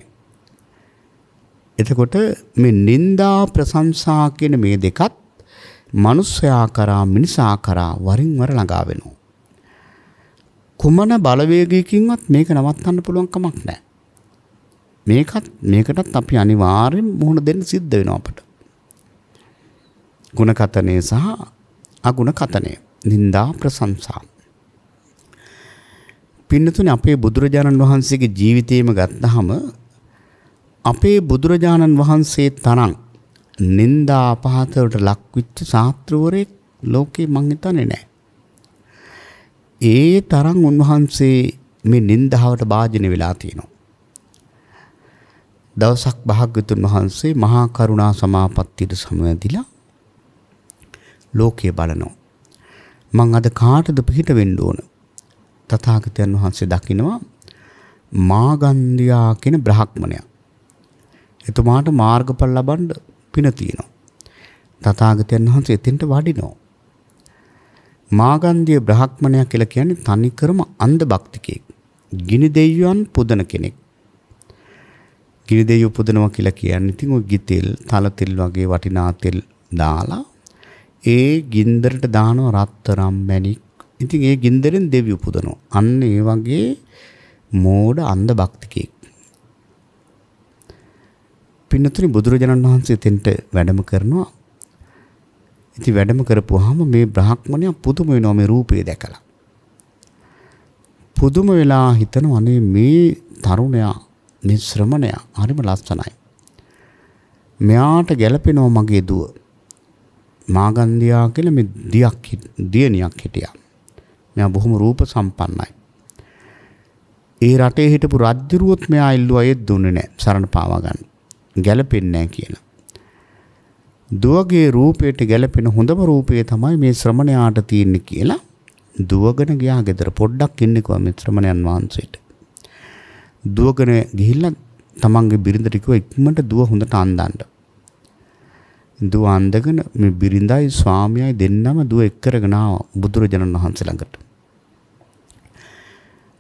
එතකොට මේ නින්දා ප්‍රශංසා කියන මේ දෙකත් මනුස්සයා කරා මිනිසා කරා වරින් වර ළඟා වෙනවා. කුමන බලවේගයකින්වත් මේක නවත්තන්න පුළුවන් කමක් නැහැ. මේකටත් අපි අනිවාර්යෙන් මුහුණ දෙන්න සිද්ධ වෙනවා අපට. ගුණ කතනය සහ අගුණ කතනය. නින්දා ප්‍රශංසා. පින්නතුනේ අපේ බුදුරජාණන් වහන්සේගේ ජීවිතේම ගත්තහම අපේ බුදුරජාණන් වහන්සේ තරම් නින්දා අපහාසවලට ලක් වෙච්ච ශාස්ත්‍රවරයෙක් ලෝකේ මං හිතන්නේ නැහැ. ඒ තරම් උන්වහන්සේ මේ නින්දාවට භාජනය වෙලා තියෙනවා. දවසක් භාග්‍යවතුන් වහන්සේ මහා කරුණා සමාපත්තියට සමවැදිලා ලෝකය බලනවා. මං අද කාටද පිහිට වෙන්න ඕන? තථාගතයන් වහන්සේ දකිනවා මාගන්ධියා කියන බ්‍රහ්මණයා. එතුමාට මාර්ගඵල ලබන්න පින තියෙනවා. තථාගතයන් වහන්සේ එතෙන්ට වඩිනවා. මාගන්ධිය බ්‍රහ්මණයා කියලා කියන්නේ තනිකරම අන්ධ භක්තිකයෙක්. ගිනි දෙවියන් පුදන කෙනෙක්. ගිනි දෙවියෝ පුදනවා කියලා කියන්නේ ඉතින් ඔය ගිතෙල්, තල තෙල් වගේ වටිනා තෙල් දාලා ඒ ගින්දරට දානවා රත්තරම් මැණික්. ඉතින් ඒ ගින්දරෙන් දෙවියෝ පුදනවා. අන්න ඒ වගේ මෝඩ අන්ධ භක්තිකයෙක්. පින්නතුනි බුදුරජාණන් වහන්සේ තෙන්ට වැඩම කරනවා. ඉතින් වැඩම කරපුවාම මේ බ්‍රහ්මණයා පුදුම වෙනවා මේ රූපය දැකලා. පුදුම වෙලා හිතනවා අනේ මේ තරුණයා මේ ශ්‍රමණයා හරිම ලස්සනයි. මෙයාට ගැලපෙනවා මගේ දුව. මාගන්ධියා කියලා මේ දියණියක් හිටියා. මෙයා බොහොම රූප සම්පන්නයි. ඒ රටේ හිටපු රජුරුවොත් මෙයා ඉල්ලුවා ඒත් දුන්නේ නැහැ සරණ පාවා ගන්න. ගැලපෙන්නේ නැහැ කියලා. දුවගේ රූපයට ගැලපෙන හොඳම රූපය තමයි මේ ශ්‍රමණයාට තියෙන්නේ කියලා දුවගෙන ගියා ගෙදර. පොඩ්ඩක් ඉන්නකෝ මේ ශ්‍රමණයන් වහන්සේට. දුවගෙන ගිහිල්ලා තමන්ගේ බිරිඳට කිව්වා ඉක්මනට දුව හොඳට අඳන්න. දුව අඳගෙන මේ බිරිඳයි ස්වාමියායි දෙන්නම දුව එක්කරගෙන ආවා බුදුරජාණන් වහන්සේ ළඟට.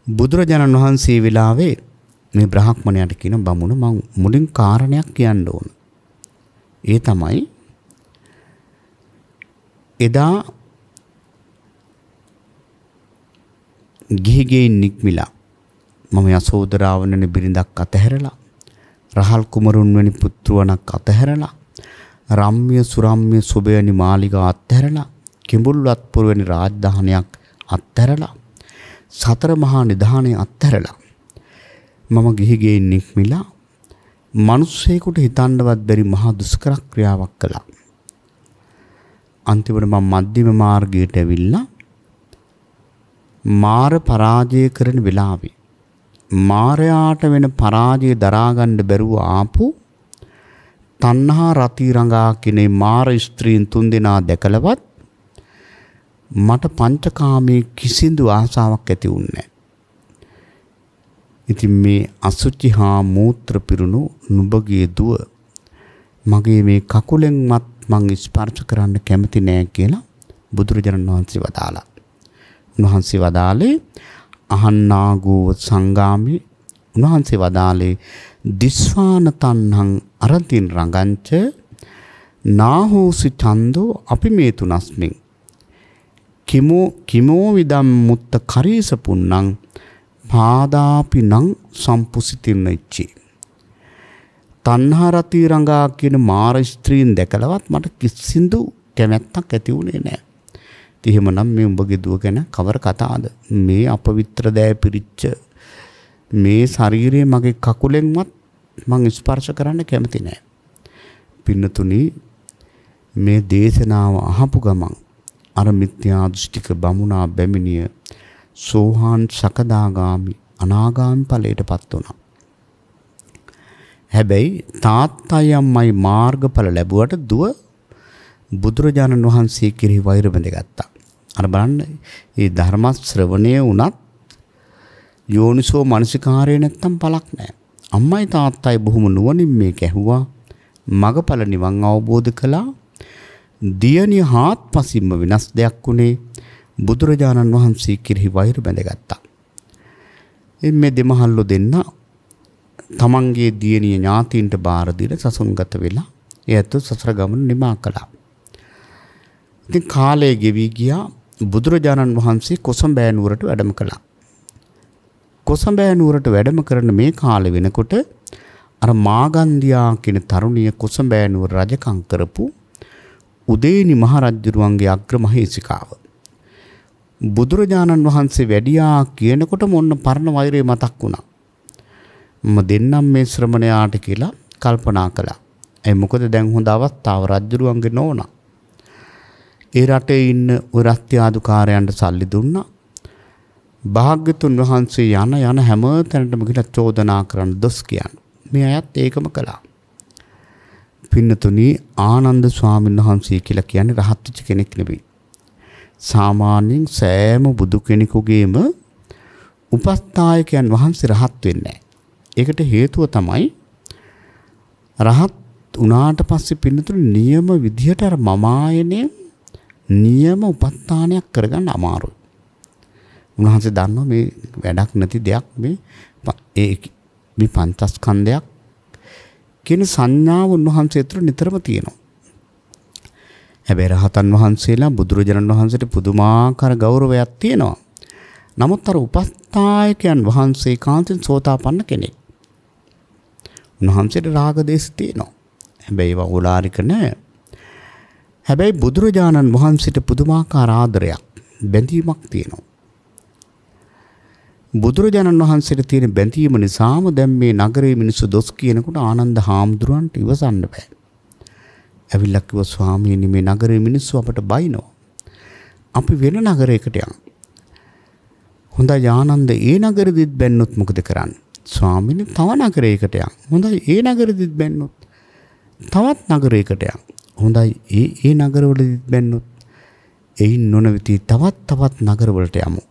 බුදුරජාණන් වහන්සේ වෙලාවේ මේ බ්‍රහ්මණයාට කියන බමුණ මම මුලින් කාරණයක් කියන්න ඕන. ඒ තමයි එදා ගිහිගේ නික්මිලා මම යසෝදරාවණනි බිරිඳක් අතහැරලා රහල් කුමරුන් වැනි පුත්‍රවණක් අතහැරලා රම්ම්‍ය සුරම්ම්‍ය සුබයනි මාලිගා අත්හැරලා කිඹුල්වත්පුර වැනි රාජධානියක් අත්හැරලා සතර මහා නිධානය අත්හැරලා මම ගිහිගේ නික්මිලා මිනිස්සෙකුට හිතන්නවත් බැරි මහා දුෂ්කර ක්‍රියාවක් කළා. අන්තිමට මම මධ්‍යම මාර්ගයට ඇවිල්ලා මාර පරාජය කරන වෙලාවේ මාරයාට වෙන පරාජය දරා ගන්න බැරුව ආපු තණ්හා රති රංගා කිනේ මාර ස්ත්‍රීන් තුන්දෙනා දැකලවත් මට පංචකාමයේ කිසිදු ආසාවක් ඇති වුණේ නැහැ. ඉතින් මේ අසුචි හා මූත්‍ර පිරුණු නුඹගේ දුව මගේ මේ කකුලෙන්වත් මං ස්පර්ශ කරන්න කැමති නෑ කියලා බුදුරජාණන් වහන්සේ වදාලා. උන්වහන්සේ වදාලේ අහන්නාගෝව සංගාමි. උන්වහන්සේ වදාලේ දිස්වාන තණ්හං අරතින් රංගංච නාහෝසි ඡන්தோ අපි මේ තුනස්මින් කිමෝ විදම් මුත්ත කරීස පුන්නං පාදාපිනං සම්පුසිතින්නච්චි. තණ්හා රති රංගා කියන මාර ස්ත්‍රීන් දැකලවත් මට කිසිදු කැමැත්තක් ඇති වුණේ නැහැ. එහෙමනම් මේ උඹගේ දුව ගැන කවර කතාවද? මේ අපවිත්‍ර දෑ පිරිච්ච මේ ශරීරයේ මගේ කකුලෙන්වත් මං ස්පර්ශ කරන්න කැමති නැහැ. පින්නතුනි මේ දේශනාව අහපු ගමන් අර මිත්‍යා දෘෂ්ටික බමුණා බැමිණිය සෝහාන් සකදාගාමි අනාගාමි ඵලයටපත් වුණා. හැබැයි තාත්තයි අම්මයි මාර්ගඵල ලැබුවට දුව බුදුරජාණන් වහන්සේ කෙරෙහි වෛර බැඳගත්තා. අර බලන්න මේ ධර්ම ශ්‍රවණය වුණත් යෝනිසෝ මනසිකාරය නැත්තම් පළක් නැහැ. අම්මයි තාත්තයි බොහොම නුවණින් මේක ඇහුවා. මගඵල නිවන් අවබෝධ කළා. දියණිය හාත්පසින්ම වෙනස් දෙයක් උනේ බුදුරජාණන් වහන්සේ කෙරෙහි වෛර බැඳගත්තා. මේ දෙමහල්ලෝ දෙන්න තමන්ගේ දියණිය ඥාතීන්ට බාර දීලා සසුන්ගත වෙලා එයත් සසර ගමන නිමා කළා. ඉතින් කාලය ගෙවි ගියා. බුදුරජාණන් වහන්සේ කොසඹෑ නුවරට වැඩම කළා. කොසඹෑ නුවරට වැඩම කරන මේ කාලෙ වෙනකොට අර මාගන්දියා කියන තරුණිය කොසඹෑ නුවර රජකම් කරපු උදේනි මහරජුරුවන්ගේ අග්‍රමහේසිකාව. බුදුරජාණන් වහන්සේ වැඩියා කියනකොට මොන්න පරණ වෛරය මතක් වුණා. මම දෙන්නම් මේ ශ්‍රමණයාට කියලා කල්පනා කළා. ඒ මොකද දැන් හොඳ අවස්ථාව රජුරුවන්ගේ නෝනා. ඒ රටේ ඉන්න ඔය රත්යාදුකාරයන්ට සල්ලි දුන්නා. භාග්‍යතුන් වහන්සේ යන හැම තැනටම ගිහින් චෝදනා කරන දොස් කියන්න. මේ අයත් ඒකම කළා. පින්නතුනි ආනන්ද ස්වාමීන් වහන්සේ කියලා කියන්නේ රහත් වෙච්ච කෙනෙක් නෙවෙයි. සාමාන්‍යයෙන් සෑම බුදු කෙනෙකුගේම උපස්ථායකයන් වහන්සේ රහත් වෙන්නේ නැහැ. ඒකට හේතුව තමයි රහත් උනාට පස්සේ පින්නතුනි නියම විදිහට අර මමායනේ නියම උපස්ථානයක් කරගන්න අමාරුයි. උන්වහන්සේ දන්නවා මේ වැඩක් නැති දෙයක් මේ පංචස්කන්ධයක් කියන සංඥාව උන්වහන්සේ තුළ නිතරම තියෙනවා. හැබැයි රහතන් වහන්සේලා බුදුරජාණන් වහන්සේට පුදුමාකාර ගෞරවයක් තියෙනවා. නමුත් අර උපස්ථායකයන් වහන්සේ කාන්තෙන් සෝතාපන්න කෙනෙක්. උන්වහන්සේට රාග දේශ තියෙනවා. හැබැයි ඒවා ඕලාරික නෑ. හැබැයි බුදුරජාණන් වහන්සේට පුදුමාකාර ආදරයක් බැඳීමක් තියෙනවා. බුදුරජාණන් වහන්සේට තියෙන බැඳීම නිසාම දැන් මේ නගරේ මිනිස්සු දොස් කියනකොට ආනන්ද හාමුදුරන්ට ඉවසන්න බෑ. ඇවිල්ලා කිව්වා ස්වාමීනි මේ නගරේ මිනිස්සු අපට බයිනවා. අපි වෙන නගරයකට යමු. හොඳයි ආනන්ද ඒ නගරෙදිත් බැන්නොත් මොකද කරන්නේ? ස්වාමීනි තව නගරයකට යමු. හොඳයි ඒ නගරෙදිත් බැන්නොත් තවත් නගරයකට යමු. හොඳයි ඒ නගරවලදීත් බැන්නොත් එයින් නොනවිති තවත් නගරවලට යමු.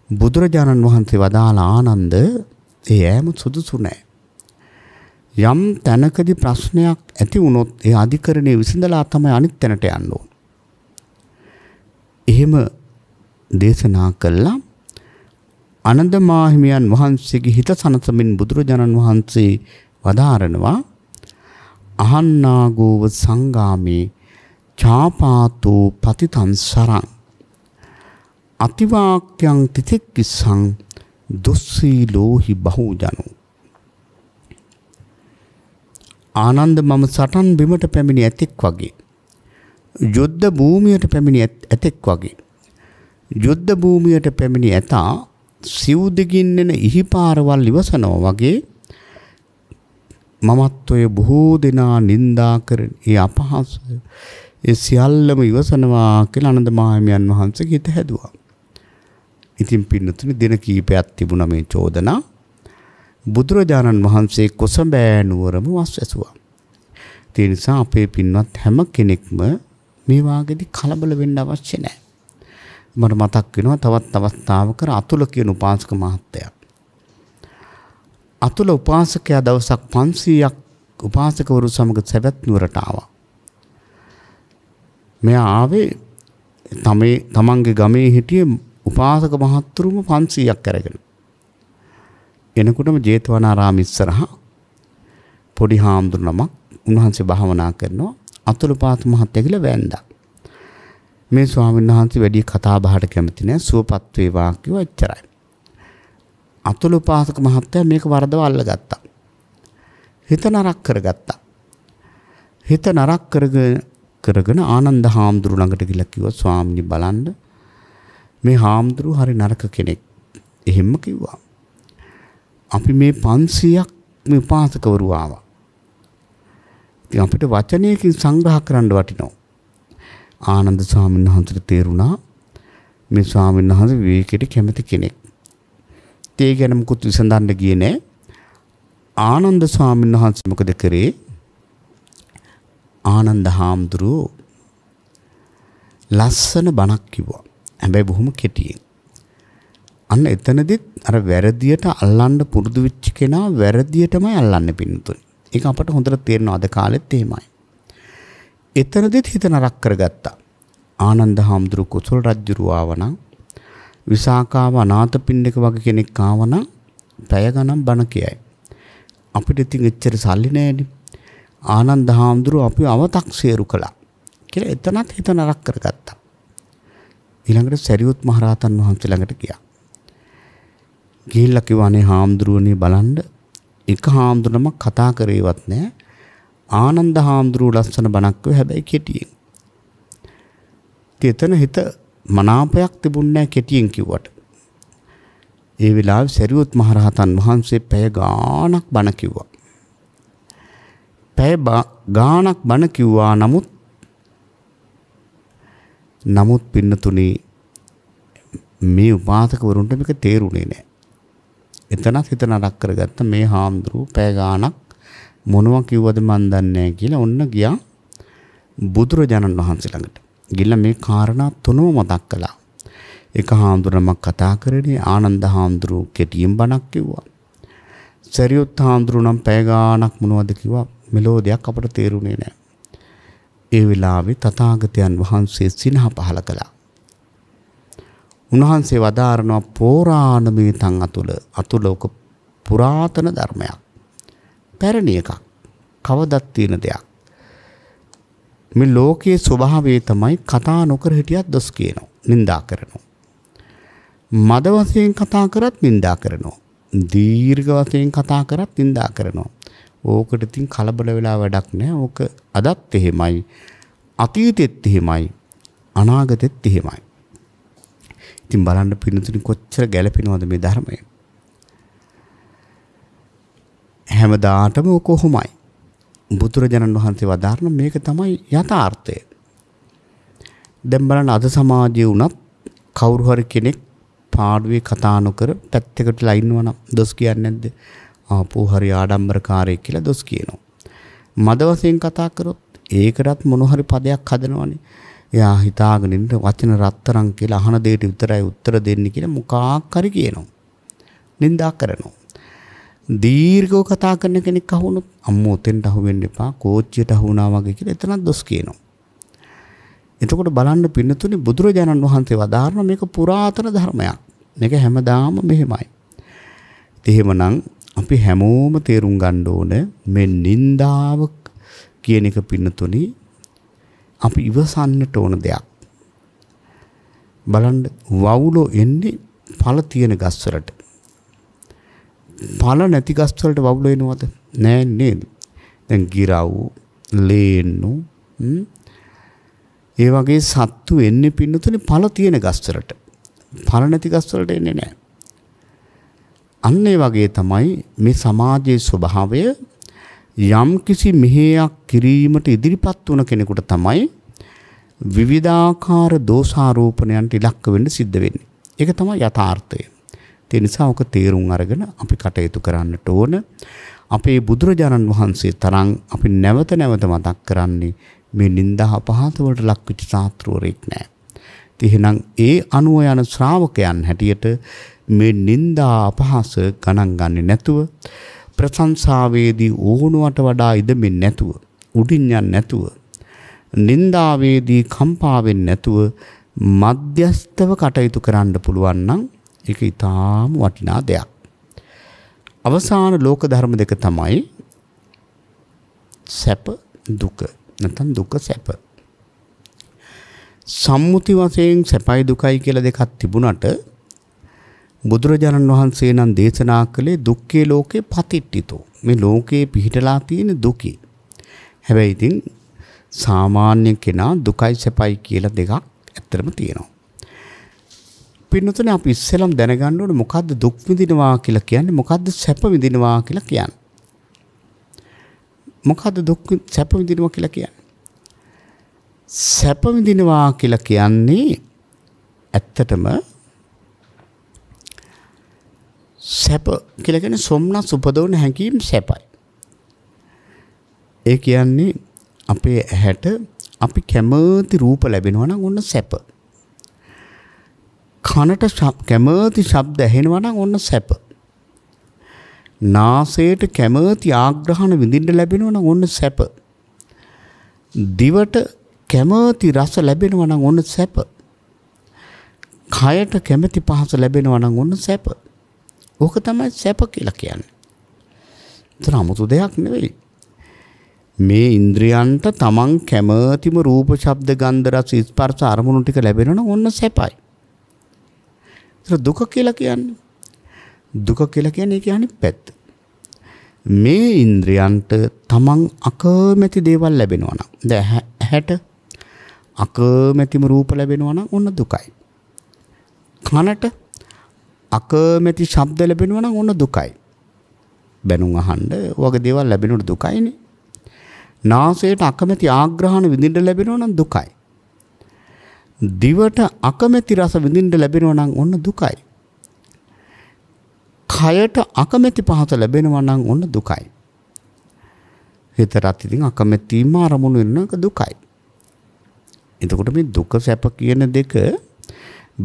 බුදුරජාණන් වහන්සේ වදාළ ආනන්ද ඒ ෑම සුදුසු නෑ. යම් තැනකදී ප්‍රශ්නයක් ඇති වුණොත් ඒ අධිකරණයේ විසඳලා තමයි අනිත් තැනට යන්න ඕන. එහෙම දේශනා කළා. ආනන්ද මාහිමියන් වහන්සේගේ හිත සනසමින් බුදුරජාණන් වහන්සේ වදාරනවා අහන්නාගෝව සංගාමේ චාපාතෝ පතිතං සරං අතිවාක්‍යං තිතික්කිසං දුස්සීලෝහි බහූජනෝ. ආනන්ද මම සටන් බිමට පැමිණි ඇතෙක් වගේ යුද්ධ භූමියට පැමිණි ඇතෙක් වගේ යුද්ධ භූමියට පැමිණි ඇතා සිව් දිගින් එන ඉහිපාරවල් ඉවසනවා වගේ මමත් ඔය බොහෝ දෙනා නින්දා කරන ඒ අපහාස ඒ සියල්ලම ඉවසනවා කියලා ආනන්ද මාහිමියන් වහන්සේ හිත හැදුවා. ඉතින් පින්නතුනි දින කීපයක් තිබුණා මේ චෝදනා. බුදුරජාණන් වහන්සේ කොසඹෑ නුවරම වස් ඇසුවා. ඒ නිසා අපේ පින්වත් හැම කෙනෙක්ම මේ වාගේදී කලබල වෙන්න අවශ්‍ය නැහැ. මට මතක් වෙනවා තවත් අවස්ථාවක අතුල කියන උපාසක මහත්තයා. අතුල උපාසකයා දවසක් 500ක් උපාසකවරු සමග සවැත් නුවරට ආවා. මෙයා ආවේ තමන්ගේ ගමේ හිටියේ උපාසක මහත්තුරුම 500ක් අරගෙන. එනකොටම ජේතවනාරාම ඉස්සරහා පොඩි හාමුදුරු නමක් උන්වහන්සේ භාවනා කරනවා. අතුල උපාසක මහත්තයා කියලා වැන්දා. මේ ස්වාමීන් වහන්සේ වැඩි කතා බහට කැමති නැහැ. සුවපත් වේවා කිව්වා එච්චරයි. අතුල උපාසක මහත්තයා මේක වරදව අල්ලගත්තා. හිත නරක කරගත්තා. හිත නරක කරගෙන ආනන්ද හාමුදුරු ළඟට ගිහිල්ලා කිව්වා ස්වාමීනි බලන්න මේ හාමුදුරු හරි නරක කෙනෙක්. එහෙම කිව්වා. අපි මේ 500ක් මේ උපාසකවරු ආවා. ඉතින් අපිට වචනයකින් සංග්‍රහ කරන්න වටිනවා. ආනන්ද ස්වාමීන් වහන්සේට තේරුණා මේ ස්වාමීන් වහන්සේ විවේකයට කැමති කෙනෙක්. ඒ ගැන මුකුත් විසඳන්න ගියේ නෑ. ආනන්ද ස්වාමීන් වහන්සේ මොකද කරේ? ආනන්ද හාමුදුරුවෝ ලස්සන බණක් කිව්වා. හැබැයි බොහොම කෙටියෙන්. අන්න එතනදිත් අර වැරදියට අල්ලන්න පුරුදු වෙච්ච කෙනා වැරදියටමයි අල්ලන්නේ පින්නතුනි. ඒක අපට හොඳට තේරෙනවා අද කාලෙත් එහෙමයි. එතනදිත් හිත නරක කරගත්තා. ආනන්ද හාමුදුරුවෝ කුසල රජුරු ආවනම් විසාකාව අනාථපිණ්ඩික වගේ කෙනෙක් ආවනම් පැය ගණන් බණ කියයි. අපිට ඉතින් එච්චර සල්ලි නැහැනේ. ආනන්ද හාමුදුරුවෝ අපි අව탁සේරු කළා කියලා එතනත් හිත නරක කරගත්තා. ඊළඟට සරියුත් මහරහතන් වහන්සේ ළඟට ගියා. ගිහිල්ලා කිව්වා අනේ හාමුදුරුවනේ බලන්න එක හාමුදුරුවම කතා කරේවත් නැහැ. ආනන්ද හාමුදුරුවෝ ලස්සන බණක් කිව්වා හැබැයි කෙටියෙන්. එතන හිත මනාපයක් තිබුණේ නැහැ කෙටියෙන් කිව්වට. ඒ වෙලාවේ සරියුත් මහරහතන් වහන්සේ පැය ගාණක් බණ කිව්වා. පැය ගාණක් බණ කිව්වා නමුත් පින්නතුනි මේ උපාසකවරුන්ට මේක තේරුනේ නැහැ. එතනත් හිත නරක කරගත්ත මේ හාමුදුරුවෝ පැය ගාණක් මොනවා කිව්වද මන් දන්නේ නැහැ කියලා ඔන්න ගියා බුදුරජාණන් වහන්සේ ළඟට. ගිහිල්ලා මේ කාරණා තුනම මතක් කළා. එක හාමුදුරුවමක් කතා කරේ ආනන්ද හාමුදුරුවෝ කෙටියෙන් බණක් කිව්වා. සරියුත් හාමුදුරුවෝ නම් පැය ගාණක් මොනවද කිව්වා මෙලෝ දෙයක් අපට තේරුනේ නැහැ. ඒ වෙලාවේ තථාගතයන් වහන්සේ සිනහ පහල කළා. උන්වහන්සේ වදාරනවා පෝරාණමේ තන් අතුලෝක පුරාතන ධර්මයක්. පැරණි එකක්. කවදත් තියෙන දෙයක්. මේ ලෝකයේ ස්වභාවය තමයි කතා නොකර හිටියත් දොස් කියනවා. නින්දා කරනවා. මද වශයෙන් කතා කරත් නින්දා කරනවා. දීර්ඝ වශයෙන් කතා කරත් නින්දා කරනවා. ඕකට ඉතින් කලබල වෙලා වැඩක් නැහැ. ඕක අදත් එහෙමයි. අතීතෙත් එහෙමයි. අනාගතෙත් එහෙමයි. ඉතින් බලන්න පින්නතුනි කොච්චර ගැළපෙනවද මේ ධර්මය. හැමදාටම කොහොමයි. බුදුරජාණන් වහන්සේ වදාරන මේක තමයි යථාර්ථය. දැන් බලන්න අද සමාජයේ උනත් කවුරු හරි කෙනෙක් පාඩුවේ කතා නොකර පැත්තකටලා ඉන්නවනම් දොස් කියන්නේ නැද්ද? ආපෝ හරි ආඩම්බරකාරයෙක් කියලා දොස් කියනවා. මද වශයෙන් කතා කරොත් ඒකටත් මොන හරි පදයක් හදනවනේ. එයා හිතාගෙන ඉන්න වචන රත්තරන් කියලා අහන දෙයට විතරයි උත්තර දෙන්නේ කියලා මොකක් හරි කියනවා. නින්දා කරනවා. දීර්ඝව කතා කරන කෙනෙක් අහුනොත් අම්මෝ තෙන්ට අහු වෙන්න එපා කෝච්චියට අහු වුණා වගේ කියලා එතනත් දොස් කියනවා. එතකොට බලන්න පින්නතුනි බුදුරජාණන් වහන්සේ වදාारण මේක පුරාතන ධර්මයක්. මේක හැමදාම මෙහෙමයි. එහෙමනම් අපි හැමෝම තේරුම් ගන්න ඕන මේ නින්දාව කියන එක පින්නතුනි අපි ඉවසන්නට ඕන දෙයක්. බලන්න වවුලෝ එන්නේ ඵල තියෙන ගස් වලට. ඵල නැති ගස් වලට වවුලෝ එනවද? නෑ නේද? දැන් ගිරව්, ලේන්නු, ඒ වගේ සත්තු එන්නේ පින්නතුනේ ඵල තියෙන ගස් වලට. ඵල නැති ගස් වලට එන්නේ නෑ. අන්න ඒ වගේ තමයි මේ සමාජයේ ස්වභාවය. යම් කිසි මෙහෙයක් කිරීමට ඉදිරිපත් වුණ කෙනෙකුට තමයි විවිධාකාර දෝෂාරෝපණයන්ට ඉලක්ක වෙන්න සිද්ධ වෙන්නේ. ඒක තමයි යථාර්ථය. ඒ නිසා ඔක තේරුම් අරගෙන අපි කටයුතු කරන්නට ඕන. අපේ බුදුරජාණන් වහන්සේ තරම් අපි නැවත නැවත මතක් කරන්නේ මේ නිന്ദා අපහාස වලට ලක්විච්ච සාත්‍රෝරෙක් නෑ. එහෙනම් ඒ අනුව යන ශ්‍රාවකයන් හැටියට මේ නිന്ദා අපහාස ගණන් ගන්නේ නැතුව ප්‍රශංසාවේදී ඕනුවට වඩා ඉදමින් නැතුව උඩින් යන්නේ නැතුව නිന്ദාවේදී කම්පා වෙන්නේ නැතුව මධ්‍යස්තව කටයුතු කරන්න පුළුවන් නම් ඒක ඊටාම වටිනා දෙයක්. අවසාන ලෝක ධර්ම දෙක තමයි සැප දුක නැත්නම් දුක සැප. සම්මුති වශයෙන් සැපයි දුකයි කියලා දෙකක් තිබුණට බුදුරජාණන් වහන්සේ නම් දේශනා කළේ දුක්ඛේ ලෝකේ පතිට්ඨිතෝ. මේ ලෝකේ පිහිටලා තියෙන දුකේ. හැබැයි ඉතින් සාමාන්‍ය කෙනා දුකයි සැපයි කියලා දෙකක් ඇත්තටම තියෙනවා. පින්නතුනේ අපි ඉස්සෙල්ලම දැනගන්න ඕනේ මොකද්ද දුක් විඳිනවා කියලා කියන්නේ, මොකද්ද සැප විඳිනවා කියලා කියන්නේ. මොකද්ද දුක් සැප විඳිනවා කියලා කියන්නේ? සැප විඳිනවා කියලා කියන්නේ ඇත්තටම සැප කියලා කියන්නේ සොම්නස් උපදවන හැඟීම් සැපයි. ඒ කියන්නේ අපේ ඇහැට අපි කැමති රූප ලැබෙනවා නම් ඔන්න සැප. කනට කැමති ශබ්ද ඇහෙනවා නම් ඔන්න සැප. නාසයට කැමති ආග්‍රහණ විඳින්න ලැබෙනවා නම් ඔන්න සැප. දිවට කැමති රස ලැබෙනවා නම් ඔන්න සැප. කයට කැමති පහස ලැබෙනවා නම් ඔන්න සැප. ඕක තමයි සැප කියලා කියන්නේ. ඒතර 아무තු දෙයක් නෙවෙයි. මේ ඉන්ද්‍රියන්ට තමන් කැමතිම රූප, ශබ්ද, ගන්ධ, රස, ස්පර්ශ අරමුණු ටික ලැබෙනවා නම් ඔන්න සැපයි. ඒතර දුක කියලා කියන්නේ, දුක කියලා කියන්නේ ඒකේ අනිත් පැත්ත. මේ ඉන්ද්‍රියන්ට තමන් අකමැති දේවල් ලැබෙනවා නම්, දැන් ඇහැට අකමැතිම රූප ලැබෙනවා නම් ඔන්න දුකයි. කනට අකමැති ශබ්ද ලැබෙනවා නම් ඔන්න දුකයි. බැනුම් අහන්න වගේ දේවල් ලැබෙනකොට දුකයිනේ. නාසයට අකමැති ආග්‍රහණ විඳින්න ලැබෙනවා නම් දුකයි. දිවට අකමැති රස විඳින්න ලැබෙනවා නම් ඔන්න දුකයි. කයට අකමැති පහස ලැබෙනවා නම් ඔන්න දුකයි. හිතට ඉතින් අකමැතිම අරමුණු වෙනක දුකයි. එතකොට මේ දුක සැප කියන දෙක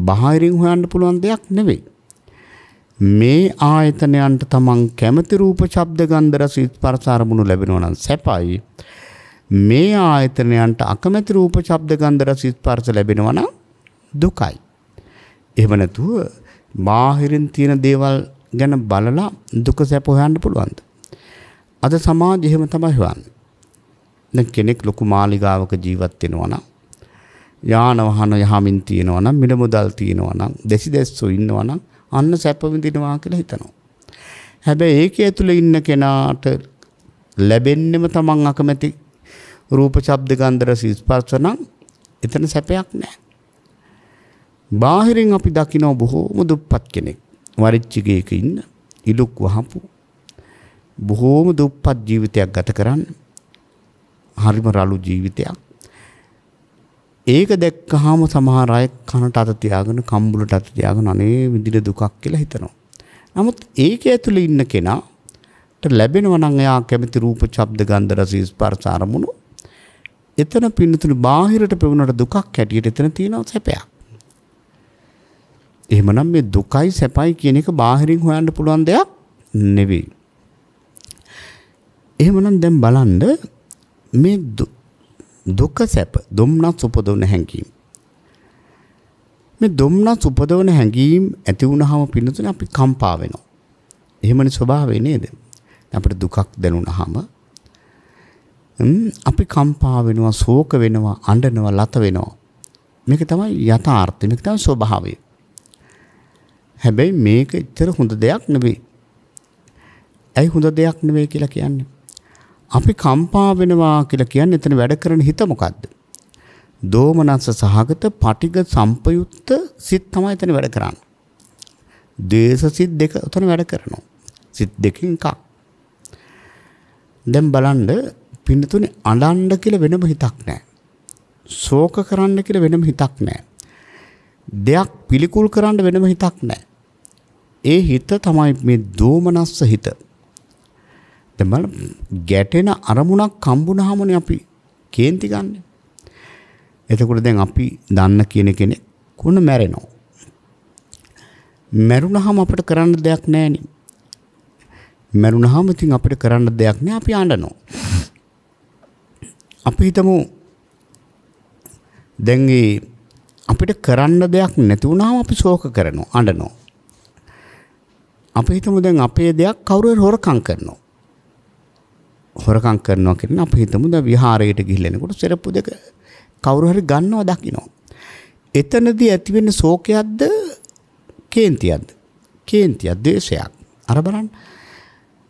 බාහිරින් හොයන්න පුළුවන් දෙයක් නෙවෙයි. මේ ආයතනයන්ට තමන් කැමති රූප, ශබ්ද, ගන්ධ, රස, ස්පර්ශ අරමුණු ලැබෙනවා නම් සැපයි. මේ ආයතනයන්ට අකමැති රූප, ශබ්ද, ගන්ධ, රස, ස්පර්ශ ලැබෙනවා නම් දුකයි. එහෙම නැතුව බාහිරින් තියෙන දේවල් ගැන බලලා දුක සැප හොයන්න පුළුවන්ද? අද සමාජය එහෙම තමයි හොයන්නේ. දැන් කෙනෙක් ලොකු මාලිගාවක ජීවත් වෙනවා නම්, යාන වාහන යහමින් තියෙනවා නම්, මිල මුදල් තියෙනවා නම්, දෙසිදෙස්සෝ ඉන්නවා නම් අන්න සැප විඳිනවා කියලා හිතනවා. හැබැයි ඒකේ ඇතුලේ ඉන්න කෙනාට ලැබෙන්නෙම තමන් අකමැති රූප, ශබ්ද, ගන්ධ, රස, ස්පර්ශ නම් එතන සැපයක් නැහැ. බාහිරින් අපි දකින්න බොහෝම දුප්පත් කෙනෙක්. වරිච්චිගේක ඉන්න, ඉලුක් වහපු, බොහෝම දුප්පත් ජීවිතයක් ගත කරන්නේ. හරිම රළු ජීවිතයක්. ඒක දැක්කහම සමහර අය කනට අත තියාගෙන, කම්බුලට අත තියාගෙන අනේ විඳින දුකක් කියලා හිතනවා. නමුත් ඒක ඇතුලේ ඉන්න කෙනාට ලැබෙනවා නම් එයා කැමති රූප, ශබ්ද, ගන්ධ, රස, ස්පර්ශ අරමුණු. එතන පින්නතුනි බාහිරට පෙවුනට දුකක් හැටියට එතන තියෙනවා සැපයක්. එහෙමනම් මේ දුකයි සැපයි කියන එක බාහිරින් හොයන්න පුළුවන් දෙයක් නෙවෙයි. එහෙමනම් දැන් බලන්න මේ දුක සැප දුම්නස් උපදවන හැඟීම්. මේ දුම්නස් උපදවන හැඟීම් ඇති වුණාම පින්නතුනේ අපි කම්පා වෙනවා. එහෙමනේ ස්වභාවය නේද? අපිට දුකක් දැනුණාම අපි කම්පා වෙනවා, ශෝක වෙනවා, අඬනවා, ලත වෙනවා. මේක තමයි යථාර්ථය. මේක තමයි ස්වභාවය. හැබැයි මේක ඇත්තට හොඳ දෙයක් නෙවෙයි. ඇයි හොඳ දෙයක් නෙවෙයි කියලා කියන්නේ? අපි කම්පා වෙනවා කියලා කියන්නේ එතන වැඩ කරන හිත මොකද්ද? දෝමනස්ස සහගත පටිඝ සම්පයුක්ත සිත් තමයි එතන වැඩ කරන්නේ. දේශ සිත් දෙක උතන වැඩ කරනවා. සිත් දෙකකින් එකක්. දැන් බලන්න පින්නතුනේ අඬන්න කියලා වෙනම හිතක් නැහැ. ශෝක කරන්න කියලා වෙනම හිතක් නැහැ. දෙයක් පිළිකුල් කරන්න වෙනම හිතක් නැහැ. ඒ හිත තමයි මේ දෝමනස්ස හිත. දැන් බලන්න ගැටෙන අරමුණක් හම්බුනහමනේ අපි කේන්ති ගන්න. එතකොට දැන් අපි දන්න කියන කෙනෙක් කොන මැරෙනවා. මැරුණාම අපිට කරන්න දෙයක් නැහැ නේ. මැරුණාම ඉතින් අපිට කරන්න දෙයක් නැහැ, අපි අඬනවා. අපි හිතමු දැන් අපිට කරන්න දෙයක් නැති වුණාම අපි ශෝක කරනවා, අඬනවා. අපි හිතමු දැන් අපේ දෙයක් කවුරු හරි හොරකම් කරනවා. හොරකම් කරනවා කියන්නේ අපි හිතමු දැන් විහාරයට ගිහිල්ලා එනකොට සෙරප්පු දෙක කවුරු හරි ගන්නවා දකින්න. එතනදී ඇති වෙන ශෝකයක්ද කේන්තියක්ද? කේන්තියක්, ද්වේෂයක්. අර බලන්න.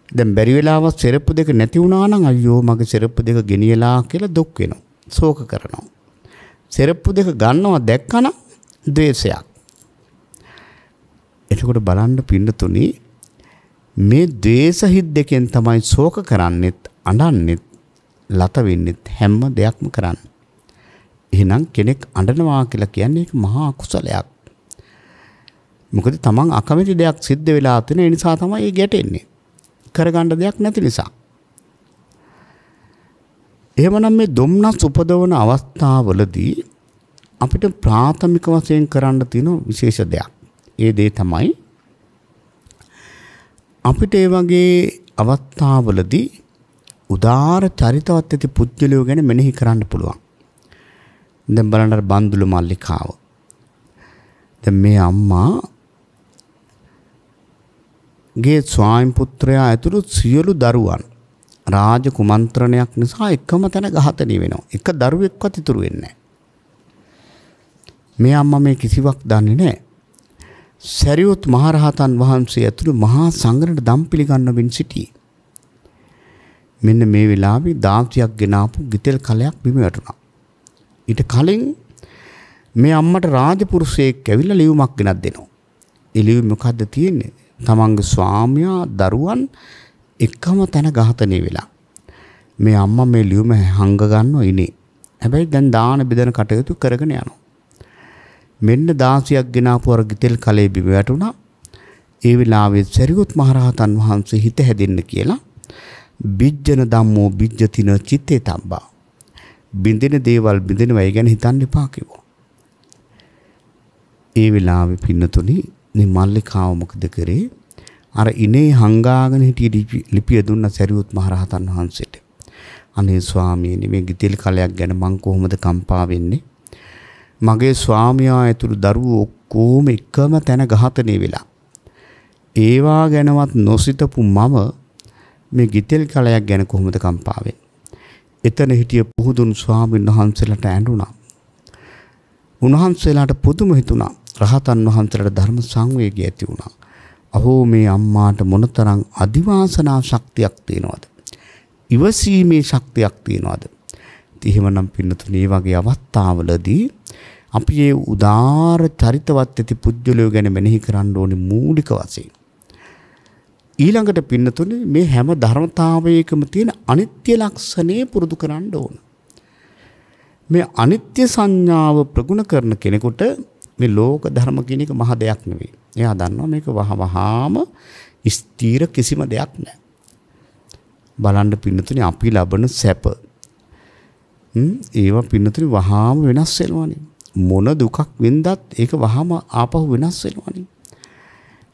දැන් බැරි වෙලාවක් සෙරප්පු දෙක නැති වුණා නම් අයියෝ මගේ සෙරප්පු දෙක ගෙනියලා කියලා දුක් වෙනවා. ශෝක කරනවා. සෙරප්පු දෙක ගන්නවා දැක්කම ද්වේෂයක්. එතකොට බලන්න පින්නතුනි මේ ද්වේෂ හිත් දෙකෙන් තමයි ශෝක කරන්නෙත් අඬන්නෙත් ලත වෙන්නෙත් හැම දෙයක්ම කරන්නේ. එහෙනම් කෙනෙක් අඬනවා කියලා කියන්නේ ඒක මහා අකුසලයක්. මොකද තමන් අකමැති දෙයක් සිද්ධ වෙලා තියෙන නිසා තමයි ඒ ගැටෙන්නේ. කරගන්න දෙයක් නැති නිසා. එහෙමනම් මේ දුම්නස් උපදවන අවස්ථාවවලදී අපිට ප්‍රාථමික වශයෙන් කරන්න තියෙන විශේෂ දෙයක්. ඒ දේ තමයි අපිට ඒ වගේ අවස්ථාවවලදී උදාර චරිතවත් ඇති පුද්ගලයෝ ගැන මෙනෙහි කරන්න පුළුවන්. දැන් බලන්න බන්දුල මල්ලිකාව. දැන් මේ අම්මා ගේ ස්වාමි පුත්‍රයා ඇතුළු සියලු දරුවන් රාජ කුමන්ත්‍රණයක් නිසා එකම තැන ඝාතනය වෙනවා. එක දරුවෙක්වත් ඉතුරු වෙන්නේ නැහැ. මේ අම්මා මේ කිසිවක් දන්නේ නැහැ. සරියුත් මහරහතන් වහන්සේ ඇතුළු මහා සංඝරත්නයට දම් පිළිගන්නමින් සිටියේ. මෙන්න මේ වෙලාවේ දාසියක් ගෙනාපු ගිතෙල් කලයක් බිම වැටුණා. ඊට කලින් මේ අම්මට රාජපුරුෂයෙක් ඇවිල්ලා ලියුමක් ගෙනත් දෙනවා. ඒ ලියුම මොකද්ද තියෙන්නේ? තමන්ගේ ස්වාමියා දරුවන් එකම තැන ඝාතනය වෙලා. මේ අම්මා මේ ලියුම හංග ගන්නවා ඉනේ. හැබැයි දැන් දාන බෙදන කටයුතු කරගෙන යනවා. මෙන්න 16ක් ගෙනාපු අර ගිතෙල් කලේ බිම වැටුණා. ඒ වෙලාවේ සරියුත් මහරහතන් වහන්සේ හිත හැදෙන්න කියලා බිජ්ජන ධම්මෝ බිජ්ජතින චිත්තේ තබ්බා. බින්දින දේවල් බින්දිනවයි ගැන හිතන්න එපා කිව්වා. ඒ වෙලාවේ පින්නතුනි මේ මල්ලිකාව මොකද කරේ? අර ඉනේ හංගාගෙන හිටිය ලිපිය දුන්න සරියුත් මහරහතන් වහන්සේට. අනේ ස්වාමීනි මේ ගිතෙල් කලයක් ගැන මං කොහොමද කම්පා වෙන්නේ? මගේ ස්වාමියා ඇතුළු දරුවෝ ඔක්කොම එකම තැන ඝාතනය වෙලා. ඒවා ගැනවත් නොසිතපු මම මේ ගිතෙල් කලයක් ගැන කොහොමද කම්පා වෙන්නේ? එතන හිටිය පුහුදුන් ස්වාමීන් වහන්සේලාට ඇඬුණා. උන්වහන්සේලාට පුදුම හිතුණා. රහතන් වහන්සේලාට ධර්ම සංවේගය ඇති වුණා. අහෝ මේ අම්මාට මොනතරම් අදිවාසනා ශක්තියක් තියෙනවද? ඉවසීමේ ශක්තියක් තියෙනවද? එහෙමනම් පින්නතුනේ මේ වගේ අවස්ථාවලදී අපි මේ උදාර චරිතවත් ඇති පුජ්‍යලෝ ගැන මෙනෙහි කරන්න ඕනේ මූලික වශයෙන්. ඊළඟට පින්නතුනේ මේ හැම ධර්මතාවයකම තියෙන අනිත්‍ය ලක්ෂණය පුරුදු කරන්න ඕන. මේ අනිත්‍ය සංඥාව ප්‍රගුණ කරන කෙනෙකුට මේ ලෝක ධර්ම කියන එක මහ දෙයක් නෙවෙයි. එයා දන්නවා මේක වහවහාම ස්ථීර කිසිම දෙයක් නැහැ. බලන්න පින්නතුනේ අපි ලබන සැප ඒවා පින්නතුනේ වහාම වෙනස් වෙනවානේ. මොන දුකක් වෙන්දත් ඒක වහාම ආපහු වෙනස් වෙනවානේ.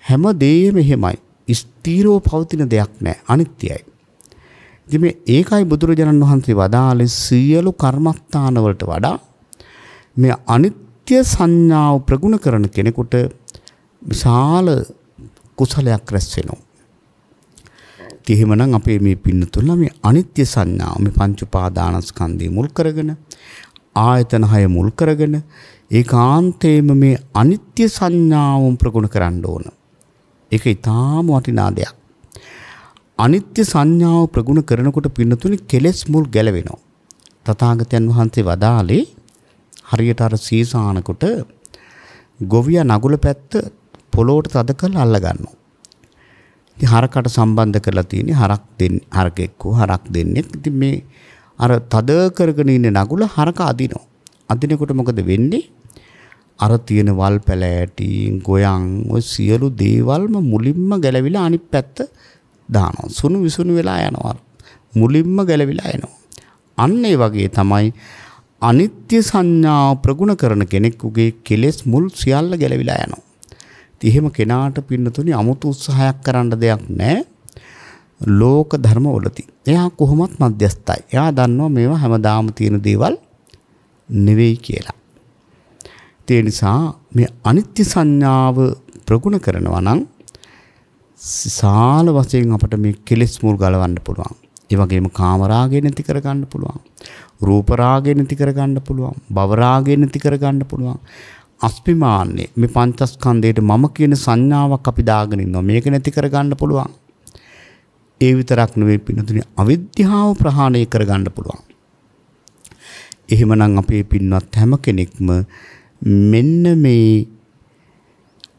හැම දෙයක්ම එහෙමයි. ස්ථීරව පවතින දෙයක් නැහැ. අනිත්‍යයි. ඉතින් මේ ඒකයි බුදුරජාණන් වහන්සේ වදාළේ සියලු කර්මස්ථාන වලට වඩා මේ අනිත්‍ය සංඥාව ප්‍රගුණ කරන කෙනෙකුට විශාල කුසලයක් රැස් වෙනවා. එහෙමනම් අපේ මේ පින්නතුල මේ අනිත්‍ය සංඥාව මේ පංච උපාදානස්කන්ධය මුල් කරගෙන ආයතන 6 මුල් කරගෙන ඒකාන්තයෙන්ම මේ අනිත්‍ය සංඥාවම ප්‍රගුණ කරන්න ඕන. ඒක ඊටාම වටිනා දෙයක්. අනිත්‍ය සංඥාව ප්‍රගුණ කරනකොට පින්නතුනි කෙලෙස් මුල් ගැලවෙනවා. තථාගතයන් වහන්සේ වදාළේ හරියට අර සීසානකට ගොවියා නගුල පැත්ත පොළොවට තද කරලා අල්ල ගන්නවා. ඉතින් හරකට සම්බන්ධ කරලා තියෙන්නේ හරක් දෙන්නෙක්. ඉතින් මේ අර තද කරගෙන ඉන්න නගුල හරක අදිනවා. අදිනකොට මොකද වෙන්නේ? අර තියෙන වල් පැලෑටි, ගොයන් ඔය සියලු දේවල්ම මුලින්ම ගැලවිලා අනිත් පැත්ත දානවා. සුණු විසුණු වෙලා යනවා. මුලින්ම ගැලවිලා එනවා. අන්න ඒ වගේ තමයි අනිත්‍ය සංඥාව ප්‍රගුණ කරන කෙනෙකුගේ කෙලෙස් මුල් සියල්ල ගැලවිලා යනවා. ඉතින් එහෙම කෙනාට පින්නතුනි 아무තු උත්සාහයක් කරන්න දෙයක් නැහැ. ලෝක ධර්මවලදී. එයා කොහොමත් මධ්‍යස්ථයි. එයා දන්නවා මේවා හැමදාම තියෙන දේවල් නෙවෙයි කියලා. ඒ නිසා මේ අනිත්‍ය සංඥාව ප්‍රගුණ කරනවා නම් සාල වශයෙන් අපට මේ කෙලෙස් මුල් ගලවන්න පුළුවන්. ඒ වගේම කාම රාගය නැති කර ගන්න පුළුවන්. රූප රාගය නැති කර ගන්න පුළුවන්. භව රාගය නැති කර ගන්න පුළුවන්. අස්පිමාන්නේ මේ පංචස්කන්ධයට මම කියන සංඥාවක් අපි දාගෙන ඉන්නවා. මේක නැති කර ගන්න පුළුවන්. ඒ විතරක් නෙවෙයි පින්නතුනි අවිද්‍යාව ප්‍රහාණය කර ගන්න පුළුවන්. එහෙමනම් අපේ පින්වත් හැම කෙනෙක්ම මෙන්න මේ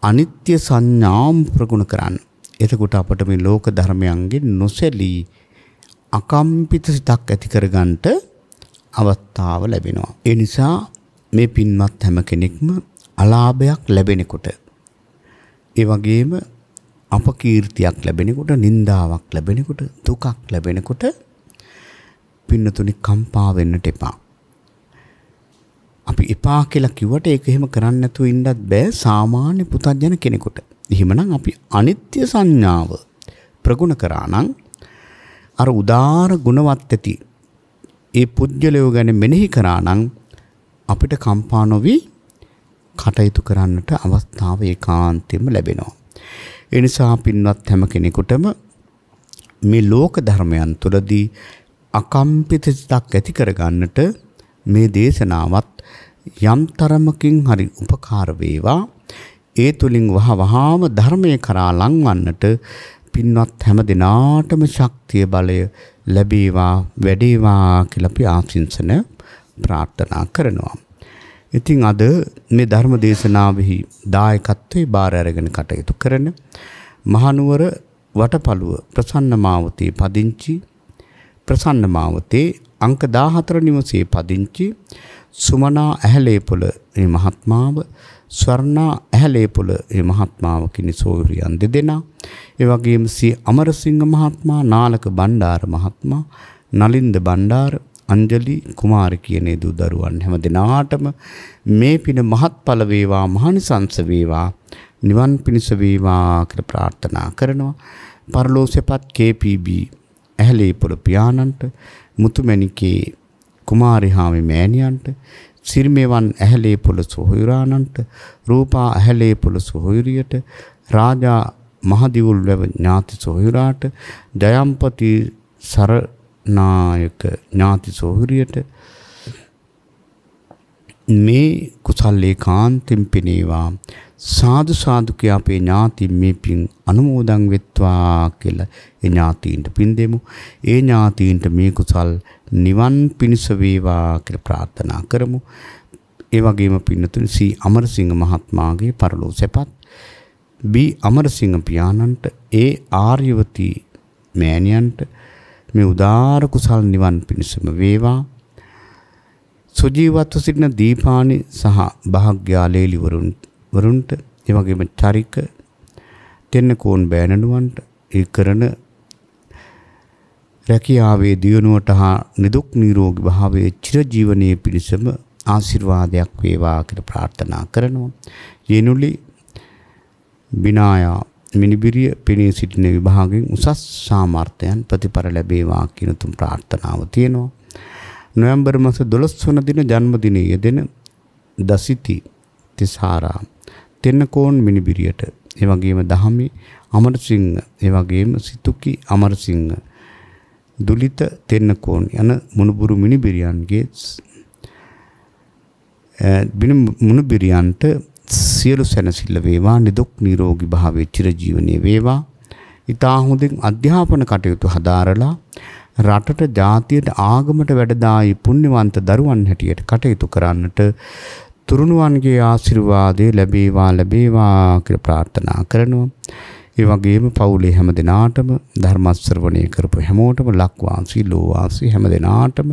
අනිත්‍ය සංඥාම් ප්‍රගුණ කරන්න. එතකොට අපට මේ ලෝක ධර්මයන්ගෙන් නොසැලී අකම්පිත සිතක් ඇති කරගන්නට අවස්ථාව ලැබෙනවා. ඒ නිසා මේ පින්වත් හැම කෙනෙක්ම අලාභයක් ලැබෙනකොට, ඒ වගේම අපකීර්තියක් ලැබෙනකොට, නින්දාවක් ලැබෙනකොට, දුකක් ලැබෙනකොට පින්නතුනි කම්පා වෙන්නට එපා. අපි එපා කියලා කිව්වට ඒක එහෙම කරන්න නැතුව ඉන්නත් බෑ සාමාන්‍ය පුතත්ජන කෙනෙකුට. එහෙමනම් අපි අනිත්‍ය සංඥාව ප්‍රගුණ කරා නම් අර උදාර ගුණවත් ඇති ඒ පුජ්‍යලයෝ ගැන මෙනෙහි කරා නම් අපිට කම්පා නොවි කටයුතු කරන්නට අවස්ථාව ඒකාන්තයෙන්ම ලැබෙනවා. ඒ නිසා පින්වත් හැම කෙනෙකුටම මේ ලෝක ධර්මයන් තුළදී අකම්පිත සිතක් ඇති කරගන්නට මේ දේශනාවත් යම් තරමකින් හරි උපකාර වේවා. ඒ තුලින් වහවහාම ධර්මයේ කරා ලංවන්නට පින්වත් හැම දිනාටම ශක්තිය බලය ලැබේවා වැඩේවා කියලා අපි ආශිංසන ප්‍රාර්ථනා කරනවා. ඉතින් අද මේ ධර්ම දේශනාවෙහි දායකත්වයේ බාර අරගෙන කටයුතු කරන මහනුවර වටපළුව ප්‍රසන්න මාවතේ පදිංචි ප්‍රසන්න මාවතේ අංක 14 නිවසේ පදිංචි සුමනා ඇහැලේපොළ මේ මහත්මාව, ස්වර්ණා ඇහැලේපොළ මේ මහත්මාව කිනි සෝරියන් දෙදෙනා, ඒ වගේම සී අමරසිංහ මහත්මයා, නාලක බණ්ඩාර මහත්මයා, නලින්ද බණ්ඩාර, අංජලි කුමාරි කියන දූ දරුවන් හැම දිනාටම මේ පින මහත්ඵල වේවා, මහානිසංස වේවා, නිවන් පිණිස වේවා කියලා ප්‍රාර්ථනා කරනවා. පරලෝසෙපත් KPB ඇහැලේපොළ පියාණන්ට, මුතුමැණිකේ කුමාරිහාමි මෑණියන්ට, සිරිමෙවන් ඇහැලේපොළ සොහොයුරාණන්ට, රූපා ඇහැලේපොළ සොහොයුරියට, රාජා මහදිවුල් වැව ඥාති සොහොයුරාට, ජයම්පති සරනායක ඥාති සොහොයුරියට මේ කුසල් ඒකාන්තෙන් පිනේවා. සාදු සාදු කියා අපේ ඥාති මේ පින් අනුමෝදන් වෙත්වා කියලා ඒ ඥාතීන්ට පින් දෙමු. ඒ ඥාතීන්ට මේ කුසල් නිවන් පිණිස වේවා කියලා ප්‍රාර්ථනා කරමු. ඒ වගේම පින්නතුනි සී අමරසිංහ මහත්මයාගේ පරලෝ සැපත්, බී අමරසිංහ පියාණන්ට, ඒ ආර්යවතී මෑණියන්ට මේ උදාර කුසල් නිවන් පිණිසම වේවා. සුජීවත්ව සිටින දීපානි සහ භාග්‍යාලේලි වරුන්ට, ඒ වගේම චරික තෙන්නකෝන් බෑනනුවන්ට ඒ කරන රැකියාවේ දියුණුවට හා නිදුක් නිරෝගී භාවයේ චිරජීවනයේ පිණිසම ආශිර්වාදයක් වේවා කියලා ප්‍රාර්ථනා කරනවා. යේනුලි බිනායා මිනිබිරිය පෙනී සිටින විභාගයෙන් උසස් සාමර්ථ්‍යයන් ප්‍රතිඵල ලැබේවා කියන තුන් ප්‍රාර්ථනාව තියෙනවා. නොවැම්බර් මාස 12 වන දින ජන්මදිනයේ යෙදෙන දසිති තිසාරා තෙන්නකෝන් මිනිබිරියට, ඒ වගේම දහමි අමරසිංහ, ඒ වගේම සිතුකි අමරසිංහ, දුලිත තෙන්නකෝන් යන මුණුබුරු මිනිබිරියන්ගේ මුණුබිරියන්ට සියලු සැනසෙල්ල වේවා, නිදුක් නිරෝගී භාවයේ චිරජීවනයේ වේවා. ඊතා හොඳින් අධ්‍යාපන කටයුතු හදාරලා රටට, ජාතියට, ආගමට වැඩදායි පුණ්‍යවන්ත දරුවන් හැටියට කටයුතු කරන්නට තුරුණුවන්ගේ ආශිර්වාදය ලැබේවා කියලා ප්‍රාර්ථනා කරනවා. ඒ වගේම පවුලේ හැම දිනාටම ධර්ම ශ්‍රවණය කරපු හැමෝටම ලක්වාසී ලෝවාසී හැම දිනාටම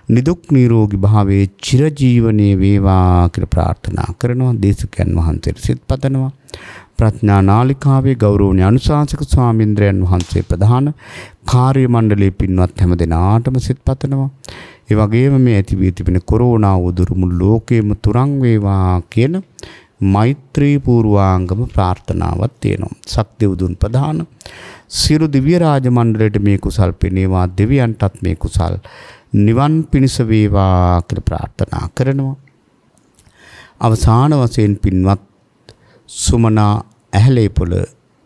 නිදුක් නිරෝගී භාවයේ චිරජීවනයේ වේවා කියලා ප්‍රාර්ථනා කරනවා. දේශකයන් වහන්සේට සිත පතනවා. ප්‍රඥා නාලිකාවේ ගෞරවනීය අනුශාසක ස්වාමීන්ද්‍රයන් වහන්සේ ප්‍රධාන කාර්ය මණ්ඩලයේ පින්වත් හැම දිනාටම සිත පතනවා. ඒ වගේම මේ ඇති වී තිබෙන කොරෝනා උදුරු මුළු ලෝකෙම තුරන් වේවා කියන මෛත්‍රී පූර්වාංගම ප්‍රාර්ථනාවක් තියෙනවා. ශක්තිවදුන් ප්‍රධාන සියලු දිව්‍ය රාජ මණ්ඩලයට මේ කුසල් පිනේවා, දෙවියන්ටත් මේ කුසල් නිවන් පිණිස වේවා කියලා ප්‍රාර්ථනා කරනවා. අවසාන වශයෙන් පින්වත් සුමනා ඇහැලේපොළ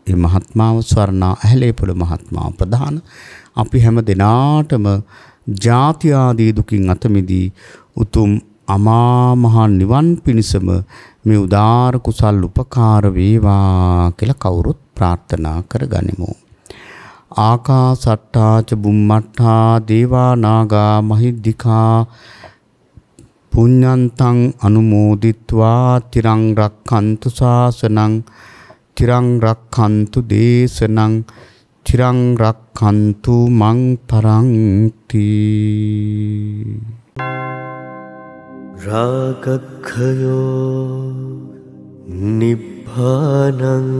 මේ මහත්මාව, ස්වර්ණා ඇහැලේපොළ මහත්මාව ප්‍රධාන අපි හැම දිනාටම ජාති ආදී දුකින් අත මිදී උතුම් අමා මහ නිවන් පිණිසම මේ උදාර කුසල් උපකාර වේවා කියලා කවුරුත් ප්‍රාර්ථනා කරගනිමු. ආකාසට්ටා ච බුම්මට්ටා දේවා නාග මහිද්దికා පුඤ්ඤන්තං අනුමෝදිත්වා තිරං රක්ඛන්තු ශාසනං තිරං රක්ඛන්තු දේශනං තිරං රක්ඛන්තු මං පරන්ති. රාගක්ඛයෝ නිබ්බානං